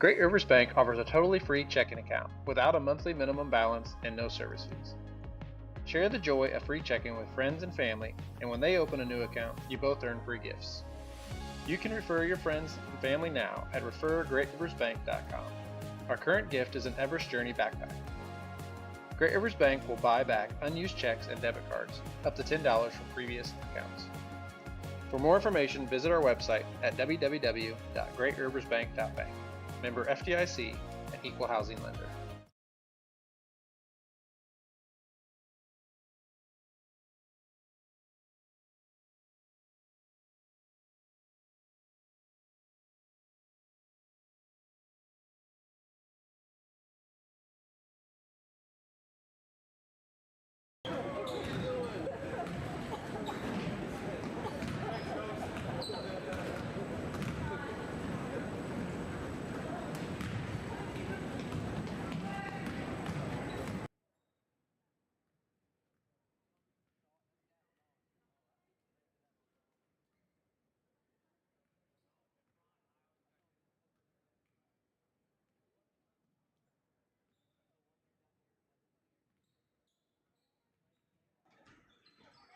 Great Rivers Bank offers a totally free checking account without a monthly minimum balance and no service fees. Share the joy of free checking with friends and family, and when they open a new account, you both earn free gifts. You can refer your friends and family now at refergreatriversbank.com. Our current gift is an Everest Journey backpack. Great Rivers Bank will buy back unused checks and debit cards, up to $10 from previous accounts. For more information, visit our website at www.greatriversbank.bank. Member FDIC, an equal housing lender.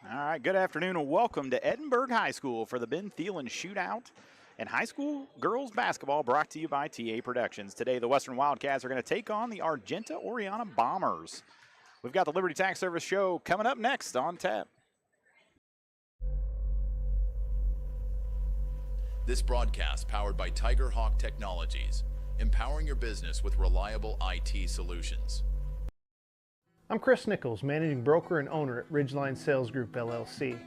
All right, good afternoon and welcome to Edinburgh High School for the Ben Thielen Shootout and high school girls basketball brought to you by TA Productions. Today, the Western Wildcats are going to take on the Argenta-Oreana Bombers. We've got the Liberty Tax Service show coming up next on tap. This broadcast powered by Tiger Hawk Technologies, empowering your business with reliable IT solutions. I'm Chris Nichols, Managing Broker and Owner at Ridgeline Sales Group, LLC.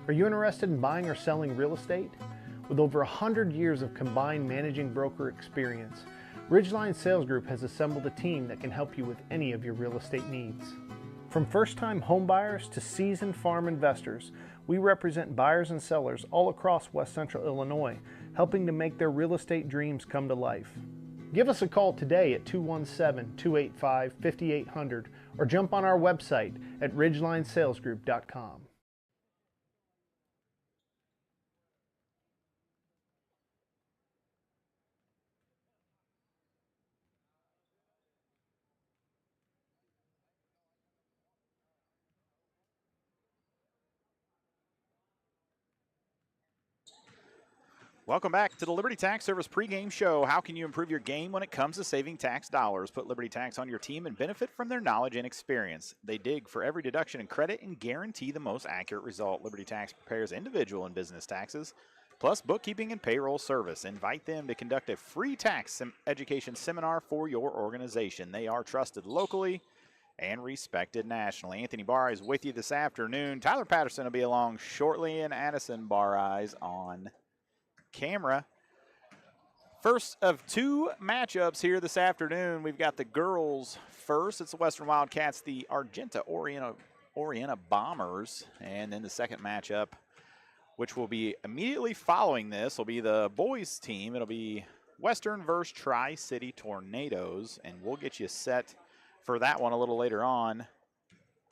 Are you interested in buying or selling real estate? With over 100 years of combined managing broker experience, Ridgeline Sales Group has assembled a team that can help you with any of your real estate needs. From first-time home buyers to seasoned farm investors, we represent buyers and sellers all across West Central Illinois, helping to make their real estate dreams come to life. Give us a call today at 217-285-5800 or jump on our website at ridgelinesalesgroup.com. Welcome back to the Liberty Tax Service pregame show. How can you improve your game when it comes to saving tax dollars? Put Liberty Tax on your team and benefit from their knowledge and experience. They dig for every deduction and credit and guarantee the most accurate result. Liberty Tax prepares individual and business taxes, plus bookkeeping and payroll service. Invite them to conduct a free tax education seminar for your organization. They are trusted locally and respected nationally. Anthony Barr is with you this afternoon. Tyler Patterson will be along shortly, and Addison Barr on camera. First of two matchups here this afternoon. We've got the girls first. It's the Western Wildcats, the Argenta-Oreana Bombers. And then the second matchup, which will be immediately following this, will be the boys team. It'll be Western versus Tri-City Tornadoes. And we'll get you set for that one a little later on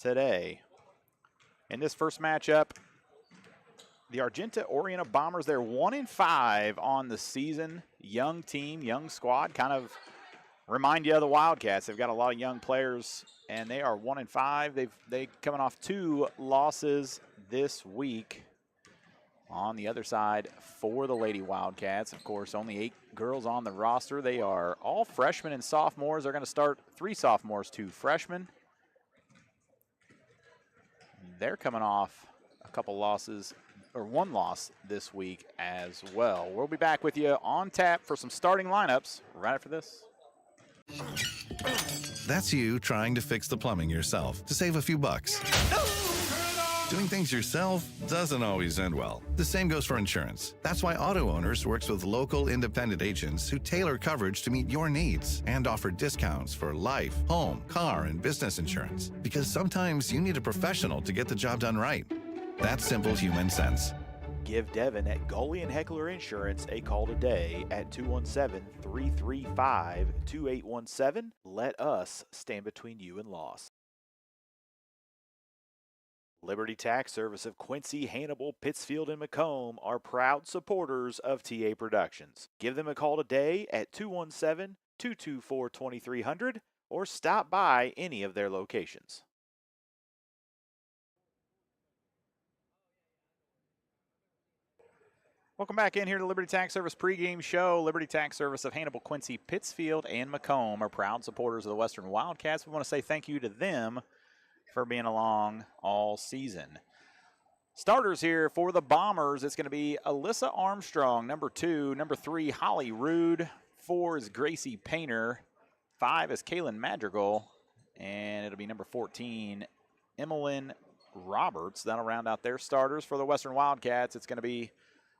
today. In this first matchup, the Argenta-Oreana Bombers, they're 1-5 on the season. Young team, young squad, kind of remind you of the Wildcats. They've got a lot of young players, and they are 1-5. They coming off 2 losses this week. On the other side for the Lady Wildcats, of course, only 8 girls on the roster. They are all freshmen and sophomores. They're going to start 3 sophomores, 2 freshmen. They're coming off a couple losses, or 1 loss this week as well. We'll be back with you on tap for some starting lineups right after this. That's you trying to fix the plumbing yourself to save a few bucks. Doing things yourself doesn't always end well. The same goes for insurance. That's why Auto Owners works with local independent agents who tailor coverage to meet your needs and offer discounts for life, home, car, and business insurance. Because sometimes you need a professional to get the job done right. That's simple human sense. Give Devin at Gully and Heckler Insurance a call today at 217-335-2817. Let us stand between you and loss. Liberty Tax Service of Quincy, Hannibal, Pittsfield, and Macomb are proud supporters of TA Productions. Give them a call today at 217-224-2300 or stop by any of their locations. Welcome back in here to Liberty Tax Service pregame show. Liberty Tax Service of Hannibal, Quincy, Pittsfield, and Macomb are proud supporters of the Western Wildcats. We want to say thank you to them for being along all season. Starters here for the Bombers, it's going to be Alyssa Armstrong, number 2. Number 3, Holly Rude. 4 is Gracie Painter. 5 is Kaylin Madrigal. And it'll be number 14, Emmeline Roberts. That'll round out their starters for the Western Wildcats. It's going to be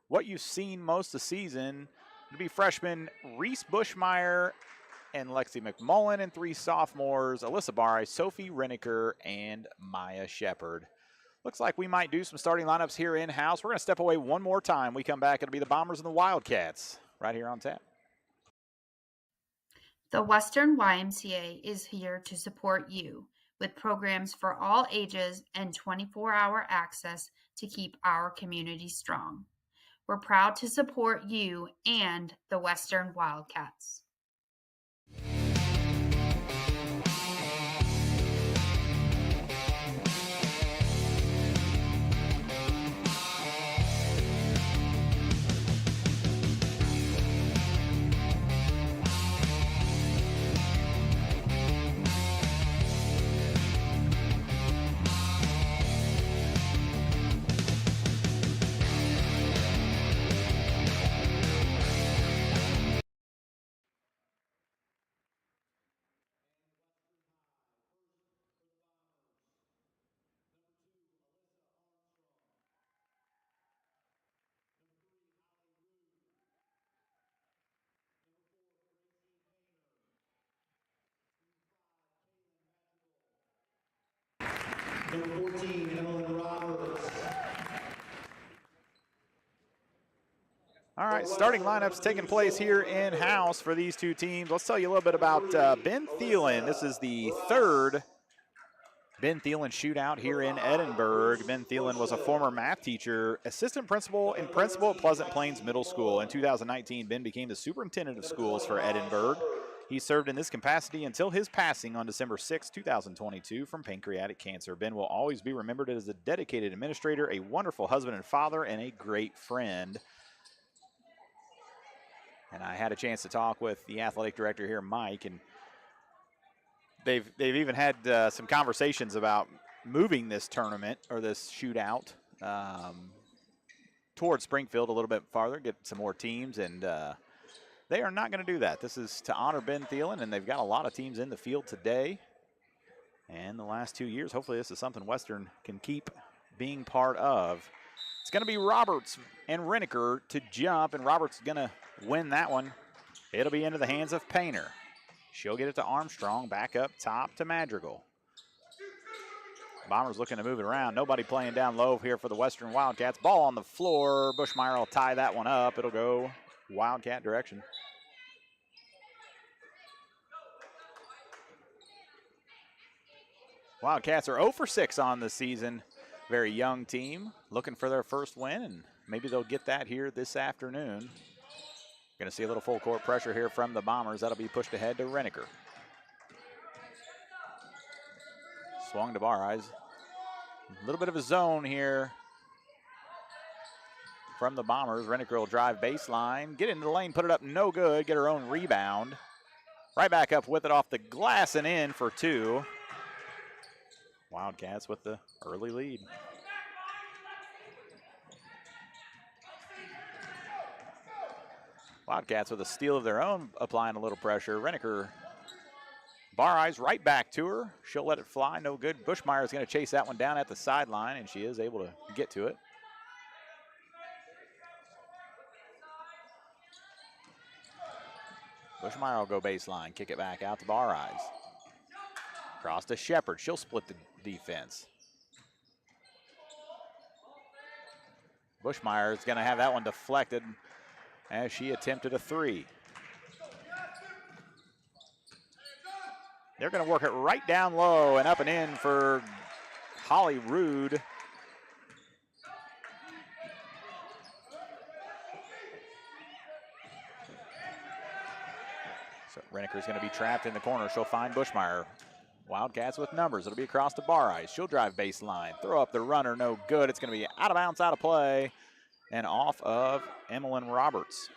what you've seen most of the season. It'll be freshmen Reese Bushmeyer and Lexi McMullen, and 3 sophomores, Alyssa Barry, Sophie Renneker, and Maya Shepard. Looks like we might do some starting lineups here in-house. We're going to step away one more time. We come back, it'll be the Bombers and the Wildcats right here on tap. The Western YMCA is here to support you with programs for all ages and 24-hour access to keep our community strong. We're proud to support you and the Western Wildcats. Number 14, Emmeline Roberts. All right, starting lineups taking place here in-house for these two teams. Let's tell you a little bit about Ben Thielen. This is the 3rd Ben Thielen shootout here in Edinburgh. Ben Thielen was a former math teacher, assistant principal, and principal at Pleasant Plains Middle School. In 2019, Ben became the superintendent of schools for Edinburgh. He served in this capacity until his passing on December 6, 2022 from pancreatic cancer. Ben will always be remembered as a dedicated administrator, a wonderful husband and father, and a great friend. And I had a chance to talk with the athletic director here, Mike, and they've even had some conversations about moving this tournament or this shootout towards Springfield a little bit farther, get some more teams, and they are not going to do that. This is to honor Ben Thielen, and they've got a lot of teams in the field today. And the last 2 years, hopefully this is something Western can keep being part of. It's going to be Roberts and Renneker to jump, and Roberts is going to win that one. It'll be into the hands of Painter. She'll get it to Armstrong, back up top to Madrigal. Bombers looking to move it around. Nobody playing down low here for the Western Wildcats. Ball on the floor. Bushmeyer will tie that one up. It'll go Wildcat direction. Wildcats are 0 for 6 on the season. Very young team, looking for their first win, and maybe they'll get that here this afternoon. Going to see a little full court pressure here from the Bombers. That'll be pushed ahead to Renneker. Swung to Bareyes. A little bit of a zone here from the Bombers. Renneker will drive baseline, get into the lane, put it up, no good, get her own rebound. Right back up with it off the glass and in for 2. Wildcats with the early lead. Wildcats with a steal of their own, applying a little pressure. Renneker, Bareyes right back to her. She'll let it fly, no good. Bushmeyer is going to chase that one down at the sideline, and she is able to get to it. Bushmeyer will go baseline, kick it back out to Bareyes. Cross to Shepard. She'll split the defense. Bushmeyer is going to have that one deflected as she attempted a 3. They're going to work it right down low and up and in for Holly Rude. So Reneker's going to be trapped in the corner. She'll find Bushmeyer. Wildcats with numbers. It'll be across the bar ice. She'll drive baseline. Throw up the runner. No good. It's going to be out of bounds, out of play, and off of Emmeline Roberts.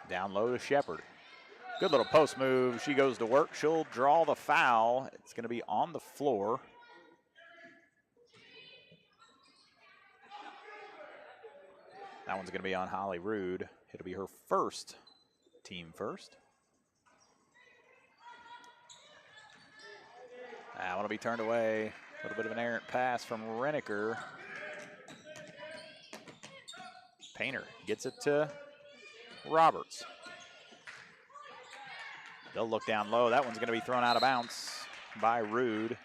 Down low to Shepard. Good little post move. She goes to work. She'll draw the foul. It's going to be on the floor. That one's going to be on Holly Rude. It'll be her first, team first. That one will be turned away. A little bit of an errant pass from Reneker. Painter gets it to Roberts. They'll look down low. That one's going to be thrown out of bounds by Rude.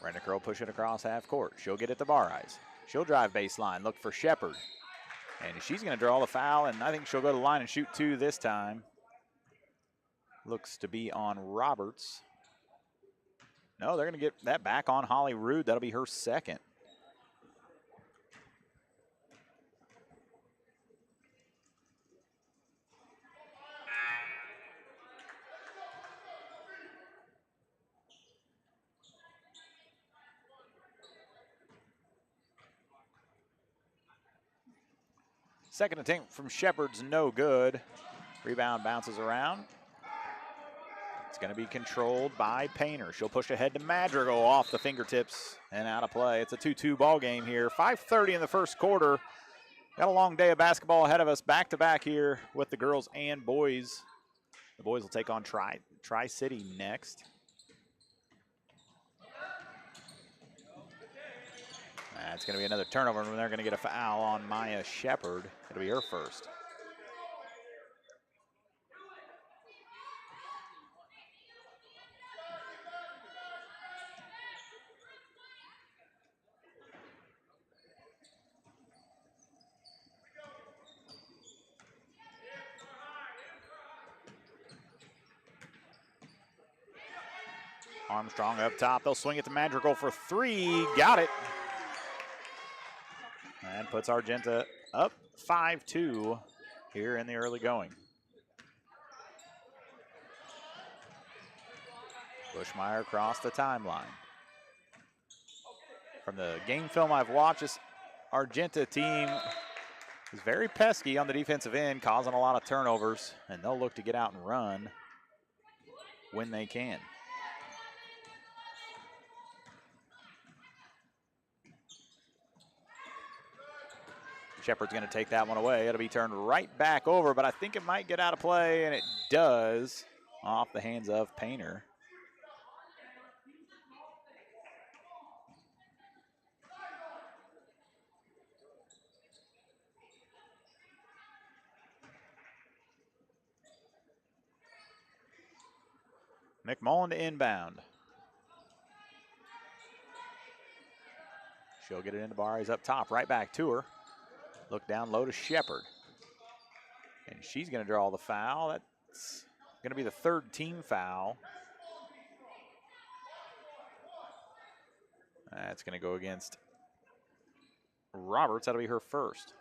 Reneker will push it across half court. She'll get it to bar ice. She'll drive baseline, look for Shepard. And she's going to draw the foul, and I think she'll go to the line and shoot two this time. Looks to be on Roberts. No, they're going to get that back on Holly Rude. That'll be her second. Second attempt from Shepard's no good. Rebound bounces around. It's going to be controlled by Painter. She'll push ahead to Madrigal off the fingertips and out of play. It's a 2-2 ball game here. 5:30 in the first quarter. Got a long day of basketball ahead of us. Back-to-back here with the girls and boys. The boys will take on Tri-City next. That's going to be another turnover, and they're going to get a foul on Maya Shepard. It'll be her first. Armstrong up top. They'll swing it to Madrigal for three. Got it. And puts Argenta up 5-2 here in the early going. Bushmeyer across the timeline. From the game film I've watched, this Argenta team is very pesky on the defensive end, causing a lot of turnovers, and they'll look to get out and run when they can. Shepard's going to take that one away. It'll be turned right back over, but I think it might get out of play, and it does, off the hands of Painter. McMullen to inbound. She'll get it into Barry's up top, right back to her. Look down low to Shepard. And she's going to draw the foul. That's going to be the third team foul. That's going to go against Roberts. That'll be her first.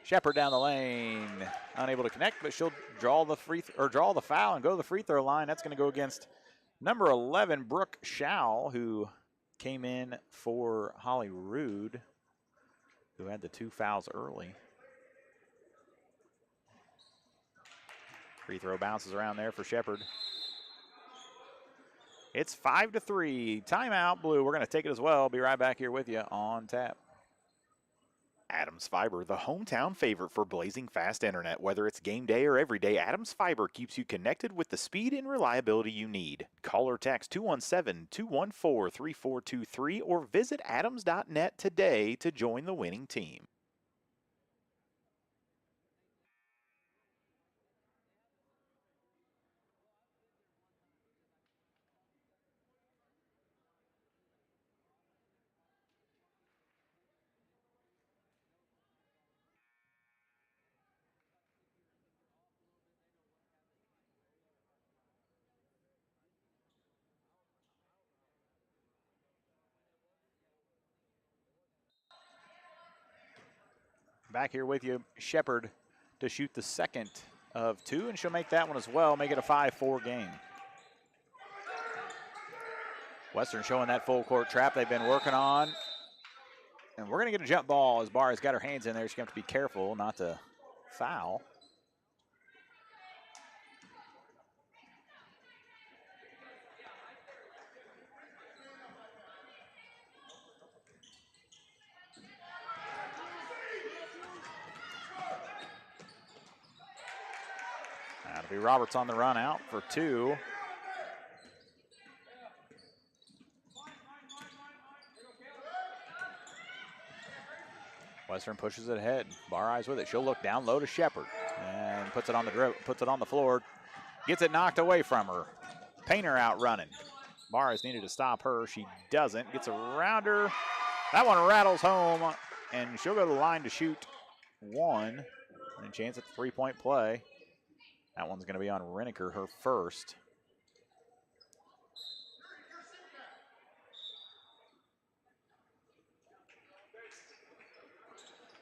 Shepard down the lane, unable to connect, but she'll draw the foul and go to the free throw line. That's going to go against number 11, Brooke Schau, who came in for Holly Rude, who had the two fouls early. Free throw bounces around there for Shepard. It's 5-3. Timeout, Blue. We're going to take it as well. Be right back here with you on tap. Adams Fiber, the hometown favorite for blazing fast internet. Whether it's game day or every day, Adams Fiber keeps you connected with the speed and reliability you need. Call or text 217-214-3423 or visit adams.net today to join the winning team. Back here with you, Shepard to shoot the second of 2, and she'll make that one as well, make it a 5-4 game. Western showing that full court trap they've been working on. And we're going to get a jump ball as Barr's got her hands in there. She's going to have to be careful not to foul. That'll be Roberts on the run out for 2. Western pushes it ahead. Bar eyes with it. She'll look down low to Shepard and puts it on the floor. Gets it knocked away from her. Painter out running. Bar eyes needed to stop her. She doesn't. Gets around her. That one rattles home, and she'll go to the line to shoot 1. And a chance at the 3-point play. That one's going to be on Reneker, her first.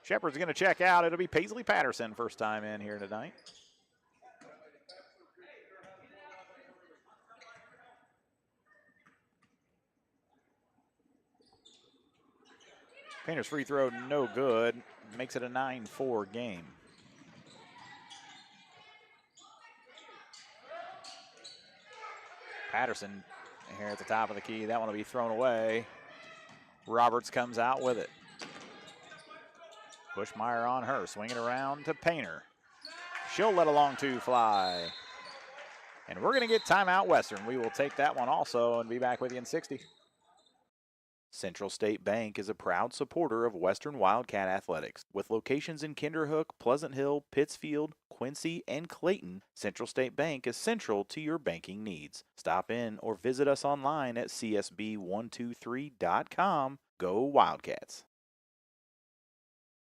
Shepard's going to check out. It'll be Paisley Patterson first time in here tonight. Painter's free throw no good. Makes it a 9-4 game. Patterson here at the top of the key. That one will be thrown away. Roberts comes out with it. Bushmeyer on her, swinging around to Painter. She'll let a long 2 fly. And we're going to get timeout Western. We will take that one also and be back with you in 60. Central State Bank is a proud supporter of Western Wildcat Athletics. With locations in Kinderhook, Pleasant Hill, Pittsfield, Quincy, and Clayton, Central State Bank is central to your banking needs. Stop in or visit us online at csb123.com. Go Wildcats!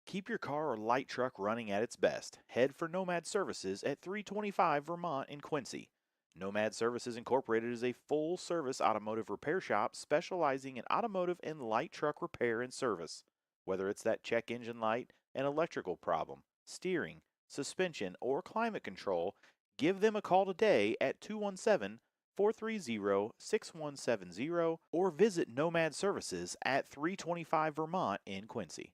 Keep your car or light truck running at its best. Head for Nomad Services at 325 Vermont in Quincy. Nomad Services Incorporated is a full-service automotive repair shop specializing in automotive and light truck repair and service. Whether it's that check engine light, an electrical problem, steering, suspension, or climate control, give them a call today at 217-430-6170 or visit Nomad Services at 325 Vermont in Quincy.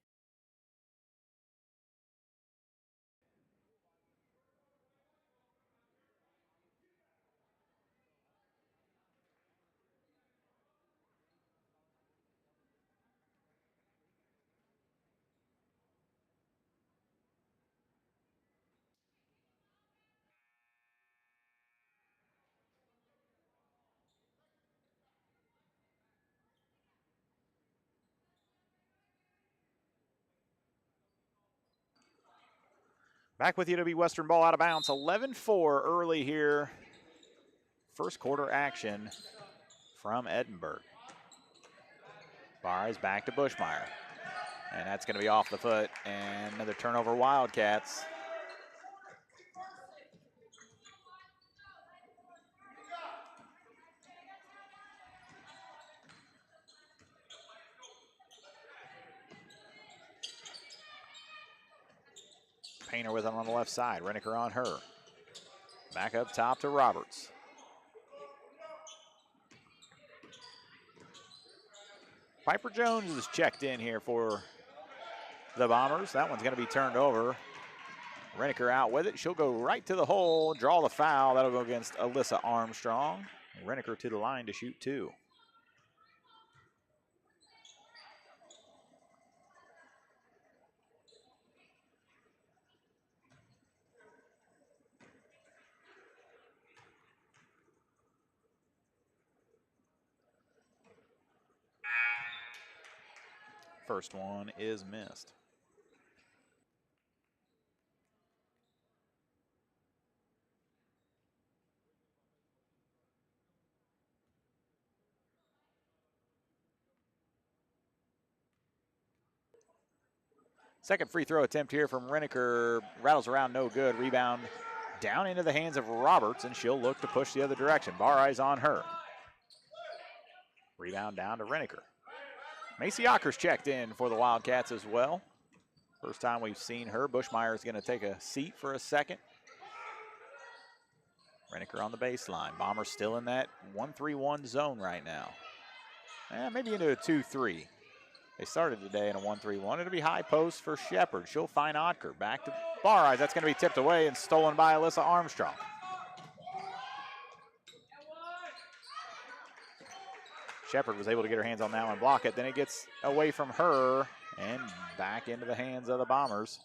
Back with you to be Western ball out of bounds. 11-4 early here. First quarter action from Edinburgh. Barres back to Bushmeyer. And that's going to be off the foot. And another turnover Wildcats. Painter with it on the left side. Reneker on her. Back up top to Roberts. Piper Jones is checked in here for the Bombers. That one's going to be turned over. Reneker out with it. She'll go right to the hole, draw the foul. That'll go against Alyssa Armstrong. Reneker to the line to shoot 2. First one is missed. Second free throw attempt here from Reneker. Rattles around, no good. Rebound down into the hands of Roberts, and she'll look to push the other direction. Bar eyes on her. Rebound down to Reneker. Macy Ockers checked in for the Wildcats as well. First time we've seen her. Bushmeyer is going to take a seat for a second. Reniker on the baseline. Bombers still in that 1-3-1 zone right now. Maybe into a 2-3. They started today in a 1-3-1. It'll be high post for Shepard. She'll find Otker. Back to Bareyes. That's going to be tipped away and stolen by Alyssa Armstrong. Shepard was able to get her hands on that one and block it. Then it gets away from her and back into the hands of the Bombers.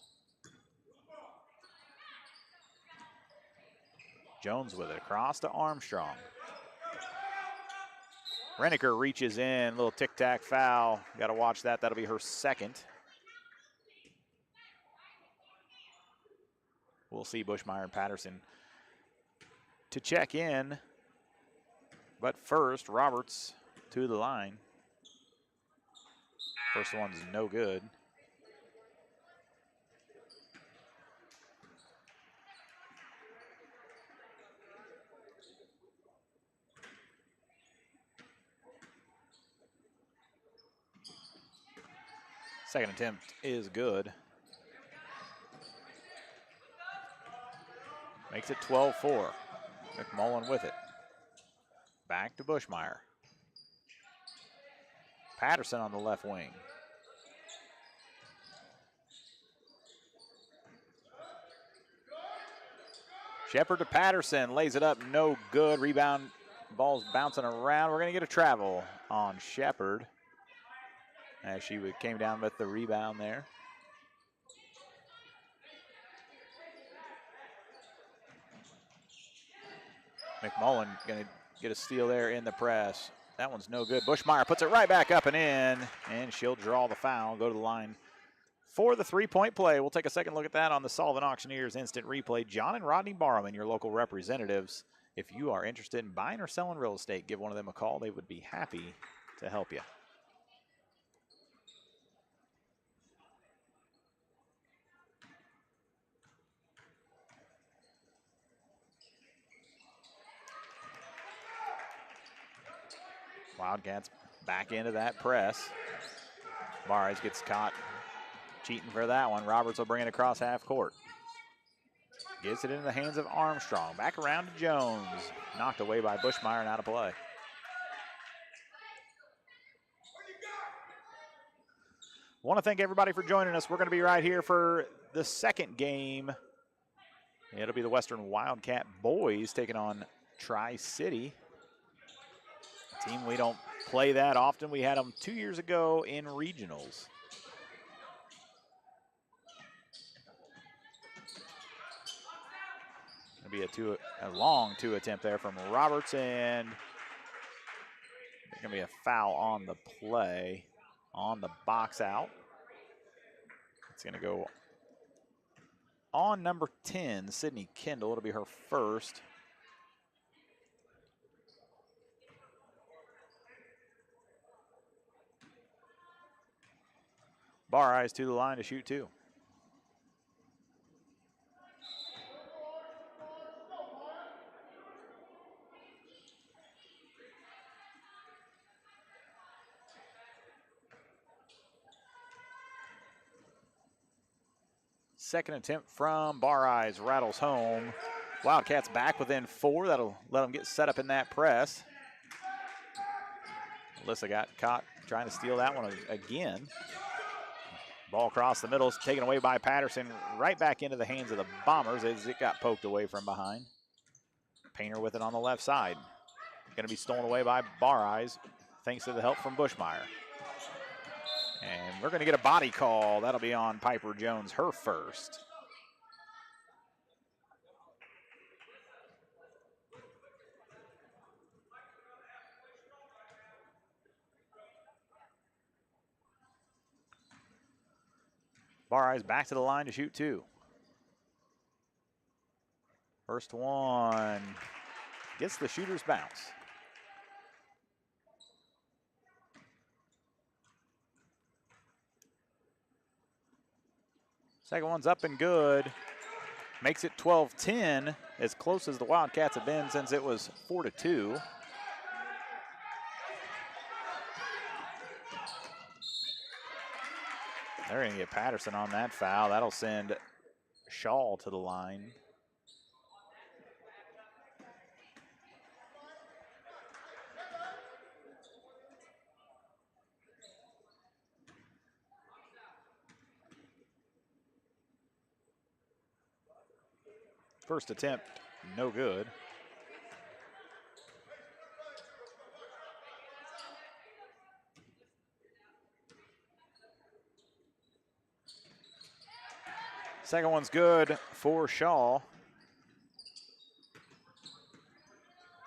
Jones with it across to Armstrong. Reniker reaches in, little tic-tac foul. Got to watch that. That'll be her second. We'll see Bushmeyer and Patterson to check in. But first, Roberts to the line. First one's no good. Second attempt is good. Makes it 12-4. McMullen with it. Back to Bushmeyer. Patterson on the left wing. Shepard to Patterson, lays it up, no good. Rebound, ball's bouncing around. We're going to get a travel on Shepard as she came down with the rebound there. McMullen going to get a steal there in the press. That one's no good. Bushmeyer puts it right back up and in, and she'll draw the foul, go to the line for the three-point play. We'll take a second look at that on the Solvent Auctioneers Instant Replay. John and Rodney Barham, your local representatives. If you are interested in buying or selling real estate, give one of them a call. They would be happy to help you. Wildcats back into that press. Barres gets caught cheating for that one. Roberts will bring it across half court. Gets it into the hands of Armstrong. Back around to Jones. Knocked away by Bushmeyer and out of play. Want to thank everybody for joining us. We're going to be right here for the second game. It'll be the Western Wildcat boys taking on Tri-City. Team we don't play that often. We had them 2 years ago in regionals. It'll be a long two attempt there from Roberts, and there's going to be a foul on the play, on the box out. It's going to go on number 10, Sydney Kendall. It'll be her first. Bareyes to the line to shoot two. Second attempt from Bareyes, rattles home. Wildcats back within four. That'll let them get set up in that press. Alyssa got caught trying to steal that one again. Ball across the middle is taken away by Patterson, right back into the hands of the Bombers as it got poked away from behind. Painter with it on the left side. Going to be stolen away by Bareyes, thanks to the help from Bushmeyer. And we're going to get a body call. That'll be on Piper Jones, her first. Bareyes back to the line to shoot two. First one gets the shooter's bounce. Second one's up and good. Makes it 12-10, as close as the Wildcats have been since it was 4-2. They're going to get Patterson on that foul. That'll send Shaw to the line. First attempt, no good. Second one's good for Shaw.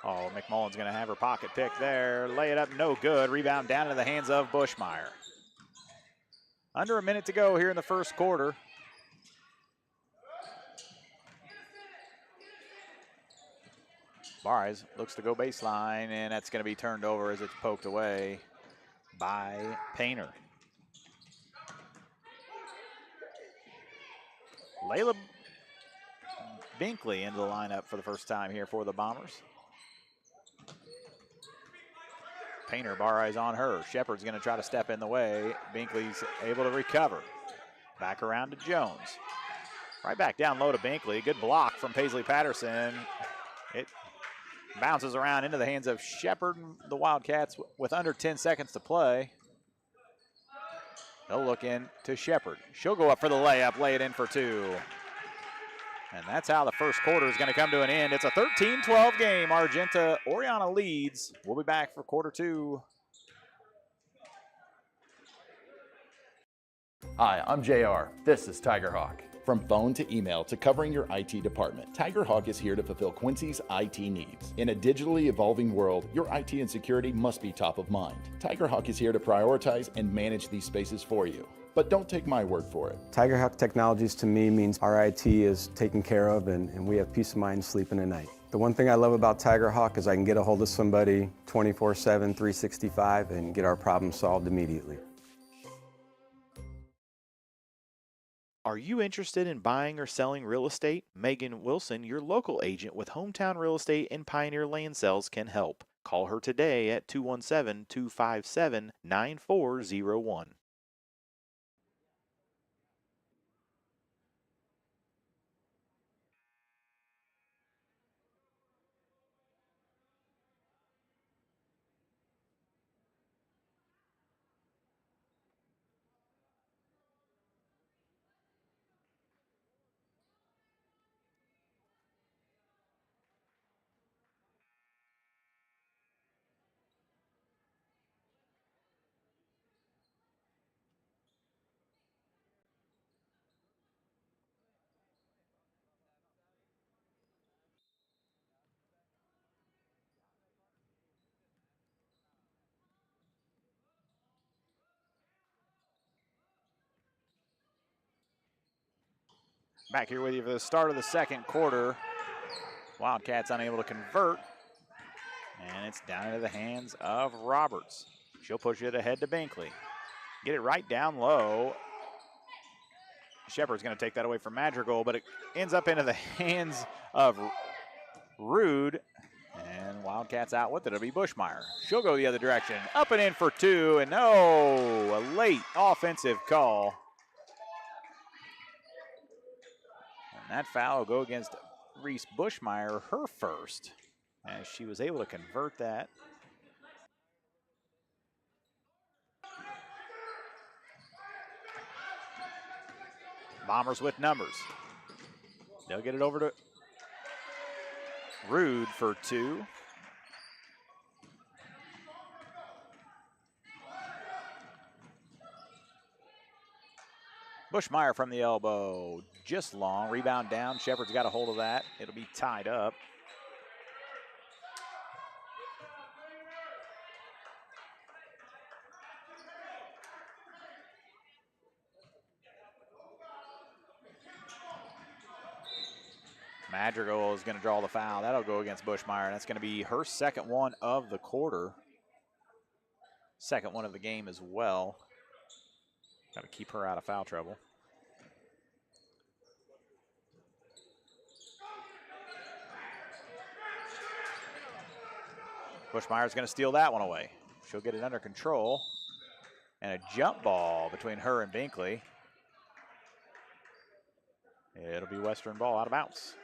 Oh, McMullen's going to have her pocket pick there. Lay it up, no good. Rebound down into the hands of Bushmeyer. Under a minute to go here in the first quarter. Barres looks to go baseline, and that's going to be turned over as it's poked away by Painter. Layla Binkley into the lineup for the first time here for the Bombers. Painter, Barres on her. Shepard's going to try to step in the way. Binkley's able to recover. Back around to Jones. Right back down low to Binkley. Good block from Paisley Patterson. It bounces around into the hands of Shepard and the Wildcats with under 10 seconds to play. They'll look in to Shepard. She'll go up for the layup, lay it in for two. And that's how the first quarter is going to come to an end. It's a 13-12 game. Argenta-Oreana leads. We'll be back for quarter two. Hi, I'm JR. This is Tiger Hawk. From phone to email to covering your IT department, Tiger Hawk is here to fulfill Quincy's IT needs. In a digitally evolving world, your IT and security must be top of mind. Tiger Hawk is here to prioritize and manage these spaces for you. But don't take my word for it. Tiger Hawk Technologies to me means our IT is taken care of and we have peace of mind sleeping at night. The one thing I love about Tiger Hawk is I can get a hold of somebody 24/7, 365 and get our problem solved immediately. Are you interested in buying or selling real estate? Megan Wilson, your local agent with Hometown Real Estate and Pioneer Land Sales, can help. Call her today at 217-257-9401. Back here with you for the start of the second quarter. Wildcats unable to convert. And it's down into the hands of Roberts. She'll push it ahead to Binkley. Get it right down low. Shepard's going to take that away from Madrigal, but it ends up into the hands of Rude. And Wildcats out with it. It'll be Bushmeyer. She'll go the other direction. Up and in for two. And no, a late offensive call. And that foul will go against Reese Bushmeyer, her first, as she was able to convert that. Bombers with numbers. They'll get it over to Rude for two. Bushmeyer from the elbow, just long. Rebound down. Shepard's got a hold of that. It'll be tied up. Madrigal is going to draw the foul. That'll go against Bushmeyer. And that's going to be her second one of the quarter. Second one of the game as well. Got to keep her out of foul trouble. Bushmeyer's going to steal that one away. She'll get it under control. And a jump ball between her and Binkley. It'll be Western ball out of bounds.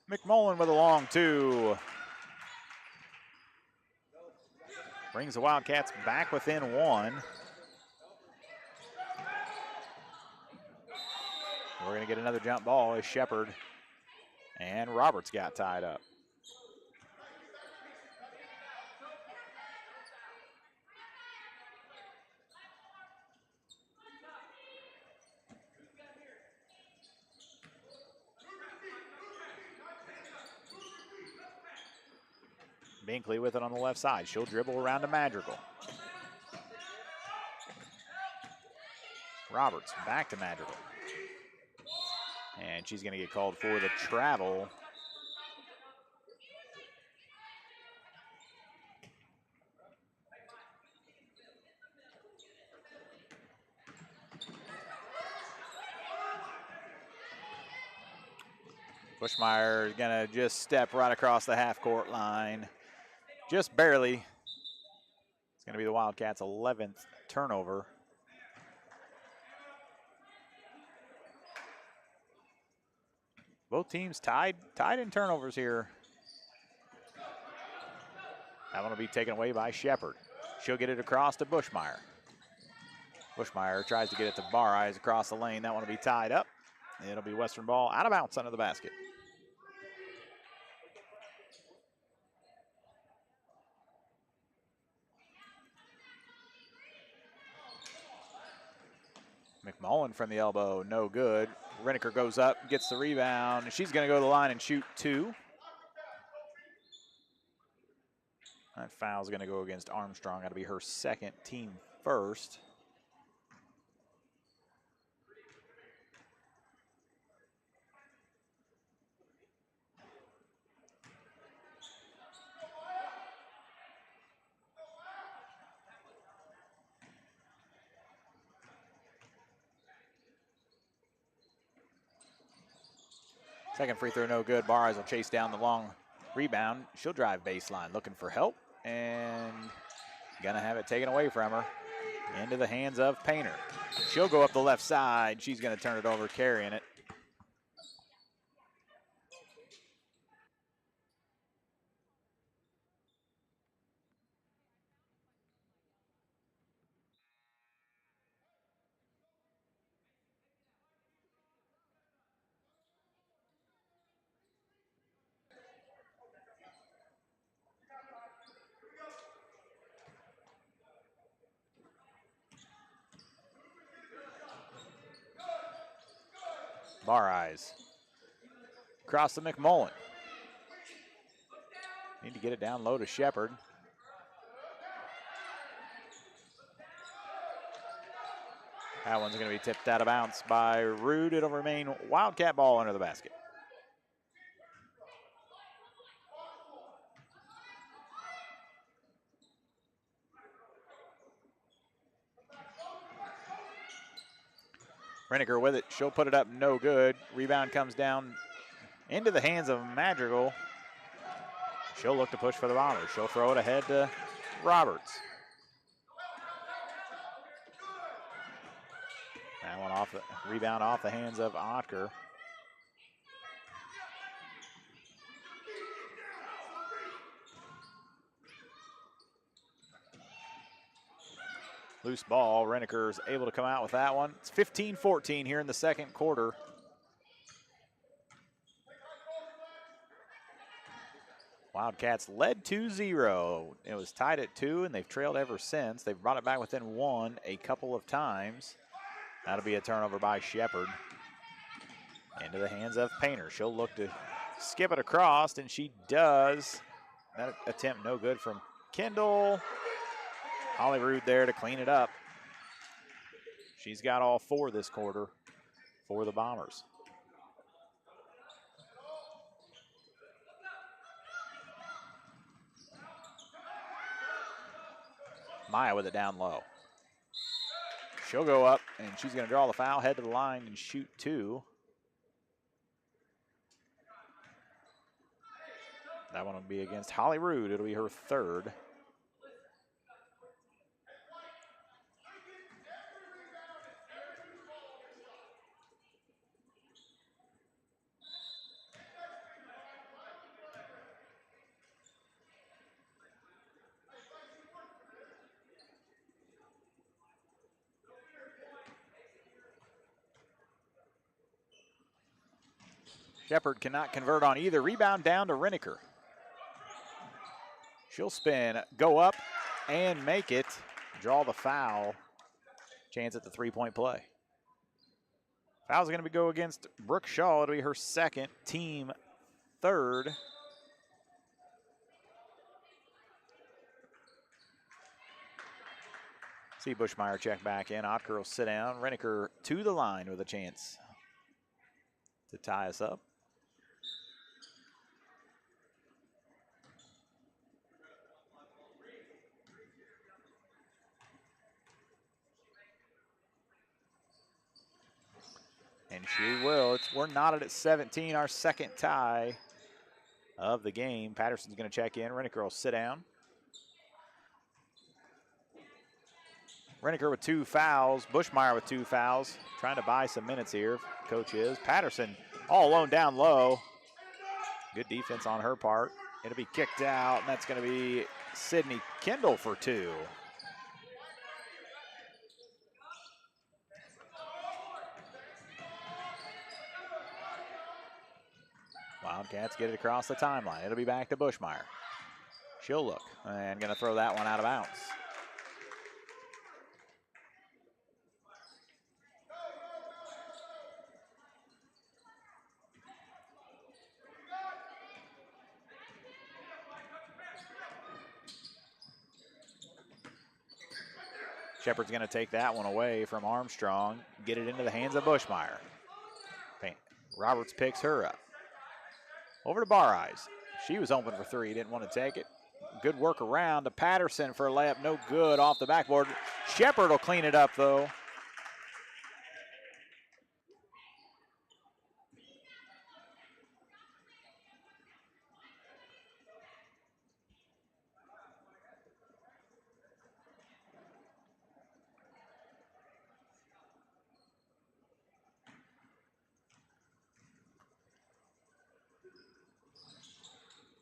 McMullen with a long two. Brings the Wildcats back within one. We're going to get another jump ball as Shepard and Roberts got tied up. Binkley with it on the left side. She'll dribble around to Madrigal. Roberts back to Madrigal. And she's going to get called for the travel. Bushmeyer is going to just step right across the half-court line. Just barely. It's going to be the Wildcats' 11th turnover. Both teams tied in turnovers here. That one will be taken away by Shepard. She'll get it across to Bushmeyer. Bushmeyer tries to get it to Bareyes across the lane. That one will be tied up. It'll be Western ball out of bounds under the basket. McMullen from the elbow, no good. Reneker goes up, gets the rebound. She's going to go to the line and shoot two. That foul's going to go against Armstrong. That'll be her second, team first. Second free throw, no good. Barres will chase down the long rebound. She'll drive baseline, looking for help, and gonna have it taken away from her. Into the hands of Painter. She'll go up the left side. She's gonna turn it over, carrying it. Barres. Across the McMullen. Need to get it down low to Shepard. That one's going to be tipped out of bounds by Rude. It'll remain Wildcat ball under the basket. Reneker with it. She'll put it up, no good. Rebound comes down into the hands of Madrigal. She'll look to push for the Bombers. She'll throw it ahead to Roberts. That one off the rebound off the hands of Otker. Loose ball. Reneker's able to come out with that one. It's 15-14 here in the second quarter. Wildcats led 2-0. It was tied at 2, and they've trailed ever since. They've brought it back within 1 a couple of times. That'll be a turnover by Shepard. Into the hands of Painter. She'll look to skip it across, and she does. That attempt no good from Kendall. Holly Rude there to clean it up. She's got all 4 this quarter for the Bombers. Maya with it down low. She'll go up, and she's going to draw the foul, head to the line, and shoot 2. That one will be against Holly Rude. It'll be her 3rd. Shepard cannot convert on either. Rebound down to Reniker. She'll spin, go up, and make it. Draw the foul. Chance at the 3-point play. Foul's going to go against Brooke Shaw. It'll be her 2nd, team 3rd. See Bushmeyer check back in. Otker will sit down. Reniker to the line with a chance to tie us up. And she will. We're knotted at 17, our 2nd tie of the game. Patterson's going to check in. Reniker will sit down. Reniker with 2 fouls. Bushmeyer with 2 fouls. Trying to buy some minutes here, coach is. Patterson all alone down low. Good defense on her part. It'll be kicked out, and that's going to be Sydney Kendall for 2. Wildcats get it across the timeline. It'll be back to Bushmeyer. She'll look and going to throw that one out of bounds. Shepard's going to take that one away from Armstrong, get it into the hands of Bushmeyer. Roberts picks her up. Over to Bar Eyes. She was open for 3, didn't want to take it. Good work around to Patterson for a layup, no good off the backboard. Shepard will clean it up though.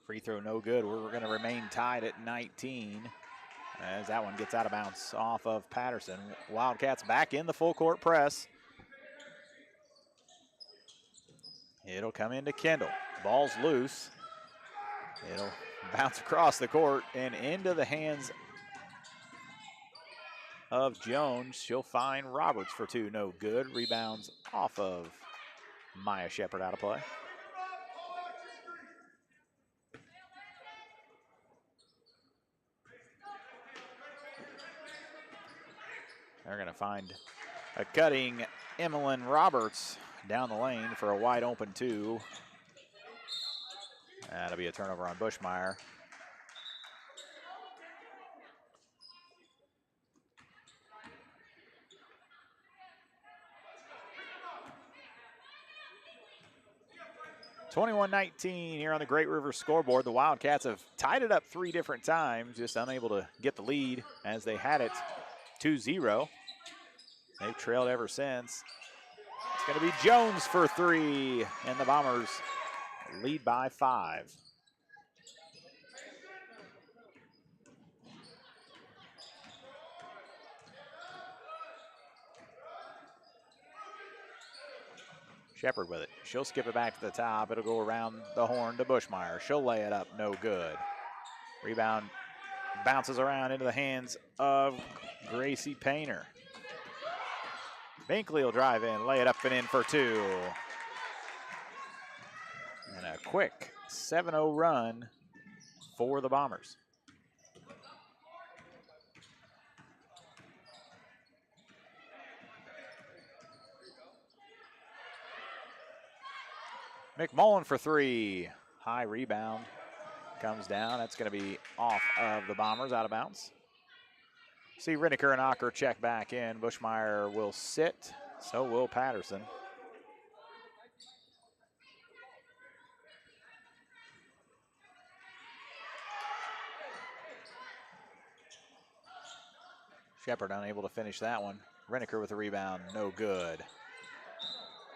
Free throw no good. We're going to remain tied at 19 as that one gets out of bounds off of Patterson. Wildcats back in the full court press. It'll come into Kendall. Ball's loose. It'll bounce across the court and into the hands of Jones. She'll find Roberts for 2, no good. Rebounds off of Maya Shepard out of play. They're going to find a cutting Emmeline Roberts down the lane for a wide open 2. That'll be a turnover on Bushmeyer. (21-19) here on the Great River scoreboard. The Wildcats have tied it up 3 different times, just unable to get the lead as they had it 2-0. They've trailed ever since. It's going to be Jones for 3, and the Bombers lead by 5. Shepard with it. She'll skip it back to the top. It'll go around the horn to Bushmeyer. She'll lay it up, no good. Rebound bounces around into the hands of Gracie Painter. Binkley will drive in, lay it up and in for 2. And a quick 7-0 run for the Bombers. McMullen for 3. High rebound. Comes down. That's going to be off of the Bombers, out of bounds. See Riniker and Ocker check back in. Bushmeyer will sit, so will Patterson. Shepard unable to finish that one. Riniker with a rebound, no good.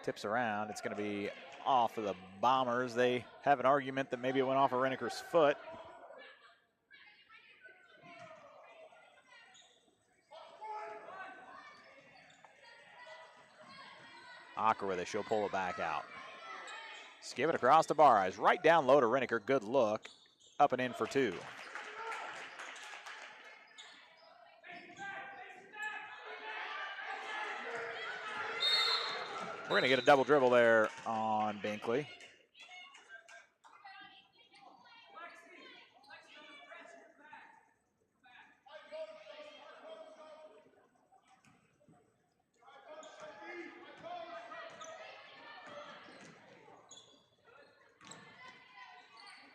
Tips around, it's going to be off of the Bombers. They have an argument that maybe it went off of Riniker's foot. Ocker with it, she'll pull it back out. Skip it across to Barres, right down low to Riniker, good look. Up and in for two. We're going to get a double dribble there on Binkley.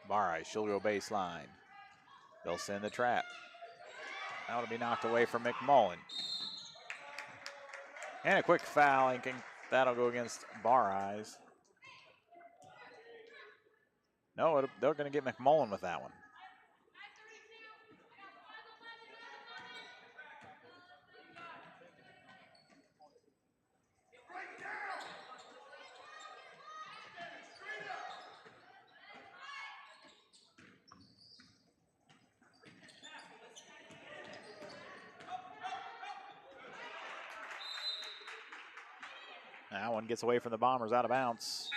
Barres, she'll go baseline. They'll send the trap. That'll be knocked away from McMullen. And a quick foul, and that'll go against Barres. No, they're going to get McMullen with that one. That one gets away from the Bombers, out of bounds.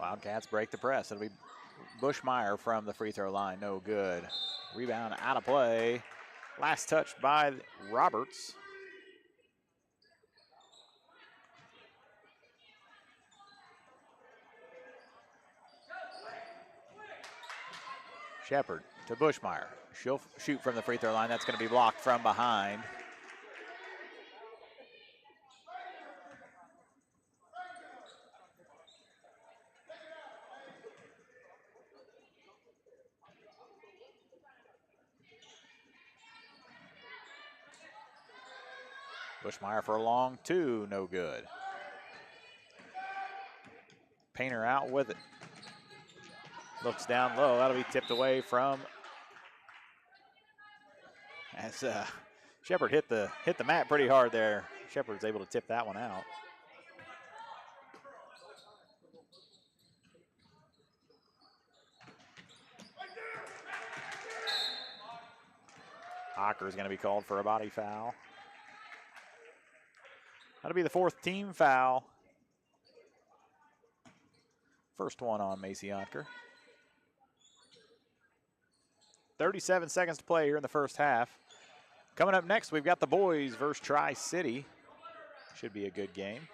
Wildcats break the press. It'll be Bushmeyer from the free throw line, no good. Rebound out of play. Last touch by Roberts. Shepard to Bushmeyer. She'll shoot from the free throw line. That's going to be blocked from behind. Bushmeyer for a long two, no good. Painter out with it. Looks down low, that'll be tipped away from. As Shepard hit the mat pretty hard there. Shepard's able to tip that one out. Ocker is going to be called for a body foul. That'll be the fourth team foul. First one on Macy Ocker. 37 seconds to play here in the first half. Coming up next, we've got the boys versus Tri-City. Should be a good game.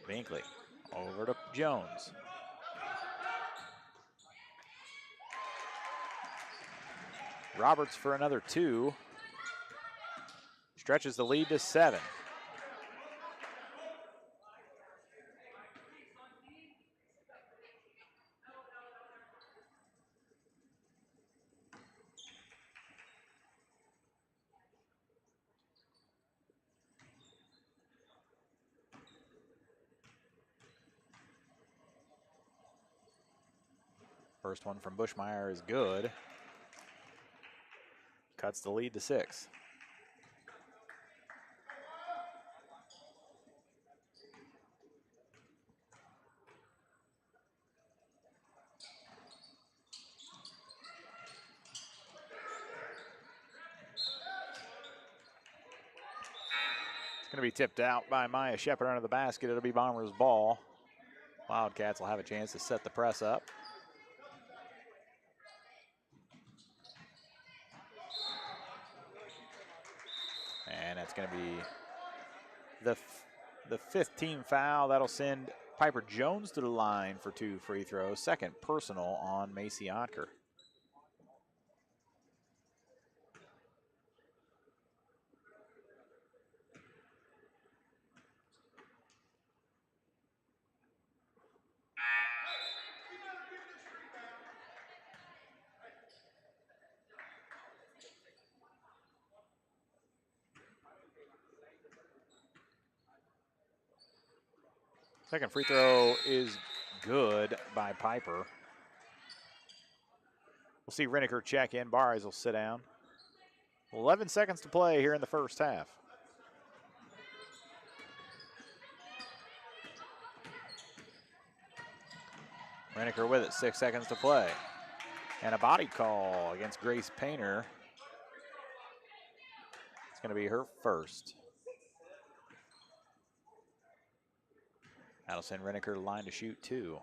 Binkley over to Jones. Roberts for another two. Stretches the lead to 7. First one from Bushmeyer is good. Cuts the lead to 6. It's going to be tipped out by Maya Shepard under the basket. It'll be Bombers' ball. Wildcats will have a chance to set the press up. And that's going to be the fifth team foul. That'll send Piper Jones to the line for 2 free throws. Second personal on Macy Ocker. Second free throw is good by Piper. We'll see Reneker check in. Barres will sit down. 11 seconds to play here in the first half. Reneker with it, 6 seconds to play. And a body call against Grace Painter. It's going to be her first. That'll send Reneker to line to shoot 2.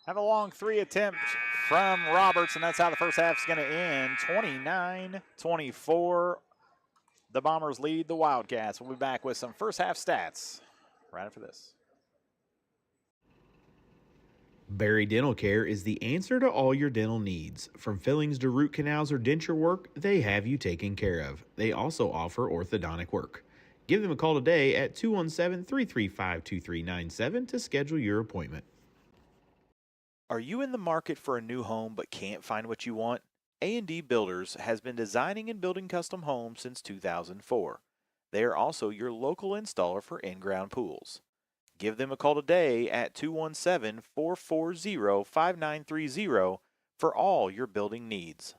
Have a long 3 attempt from Roberts, and that's how the first half is going to end. 29-24. The Bombers lead the Wildcats. We'll be back with some first half stats right after this. Barry Dental Care is the answer to all your dental needs. From fillings to root canals or denture work, they have you taken care of. They also offer orthodontic work. Give them a call today at 217-335-2397 to schedule your appointment. Are you in the market for a new home but can't find what you want? A&D Builders has been designing and building custom homes since 2004. They are also your local installer for in-ground pools. Give them a call today at 217-440-5930 for all your building needs.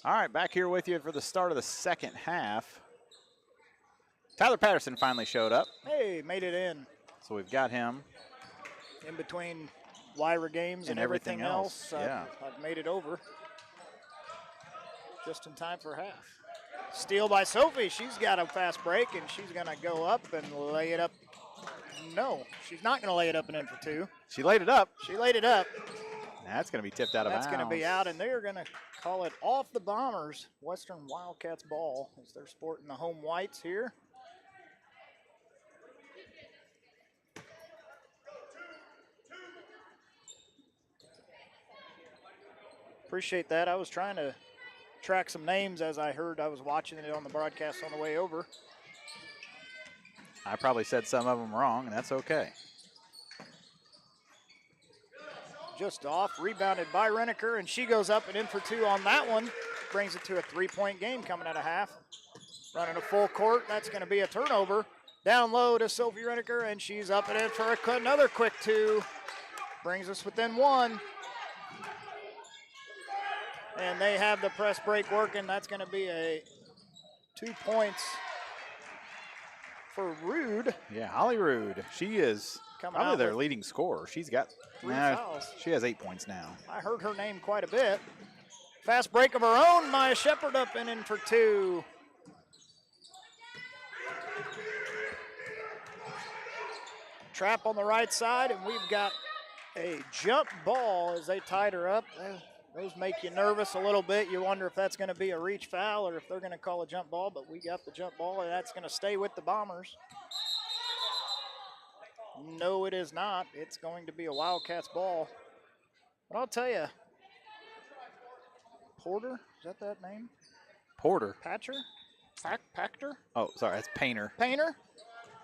All right, back here with you for the start of the second half. Tyler Patterson finally showed up. Hey, made it in. So we've got him. In between Lyra games and everything else. Yeah. I've made it over. Just in time for half. Steal by Sophie. She's got a fast break, and she's going to go up and lay it up. No, she's not going to lay it up and in for 2. She laid it up. She laid it up. That's going to be tipped out of bounds. That's going to be out, and they're going to call it off the Bombers. Western Wildcats ball as they're sporting the home whites here. Appreciate that. I was trying to track some names as I heard. I was watching it on the broadcast on the way over. I probably said some of them wrong, and that's okay. Just off, rebounded by Reneker, and she goes up and in for 2 on that one. Brings it to a 3-point game coming out of half. Running a full court, that's going to be a turnover. Down low to Sophie Reneker, and she's up and in for another quick 2. Brings us within 1. And they have the press break working. That's going to be a 2 points for Rude. Yeah, Holly Rude. She is probably their leading scorer. She's got 3 fouls. She has 8 points now. I heard her name quite a bit. Fast break of her own. Maya Shepard up and in for 2. Trap on the right side, and we've got a jump ball as they tied her up. Those make you nervous a little bit. You wonder if that's going to be a reach foul or if they're going to call a jump ball, but we got the jump ball, and that's going to stay with the Bombers. No, it is not. It's going to be a Wildcats ball. But I'll tell you, Porter, is that name? Porter. Patcher? Pactor? Oh, sorry, that's Painter. Painter?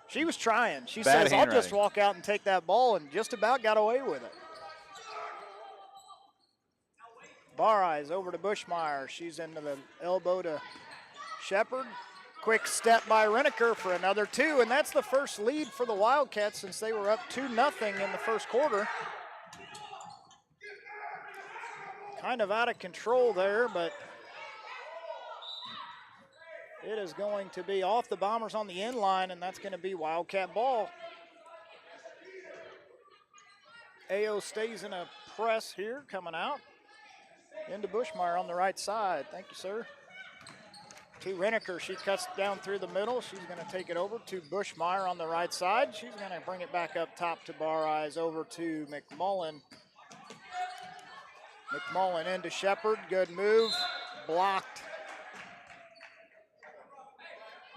She was trying. She Bad says, I'll just handwriting. walk out and take that ball, and just about got away with it. Bar Eyes over to Bushmeyer. She's into the elbow to Shepard. Quick step by Reneker for another 2, and that's the first lead for the Wildcats since they were up 2-0 in the first quarter. Kind of out of control there, but it is going to be off the Bombers on the end line, and that's going to be Wildcat ball. AO stays in a press here, coming out. Into Bushmeyer on the right side. Thank you, sir. To Reneker. She cuts down through the middle. She's going to take it over to Bushmeyer on the right side. She's going to bring it back up top to Bar Eyes over to McMullen. McMullen into Shepard. Good move. Blocked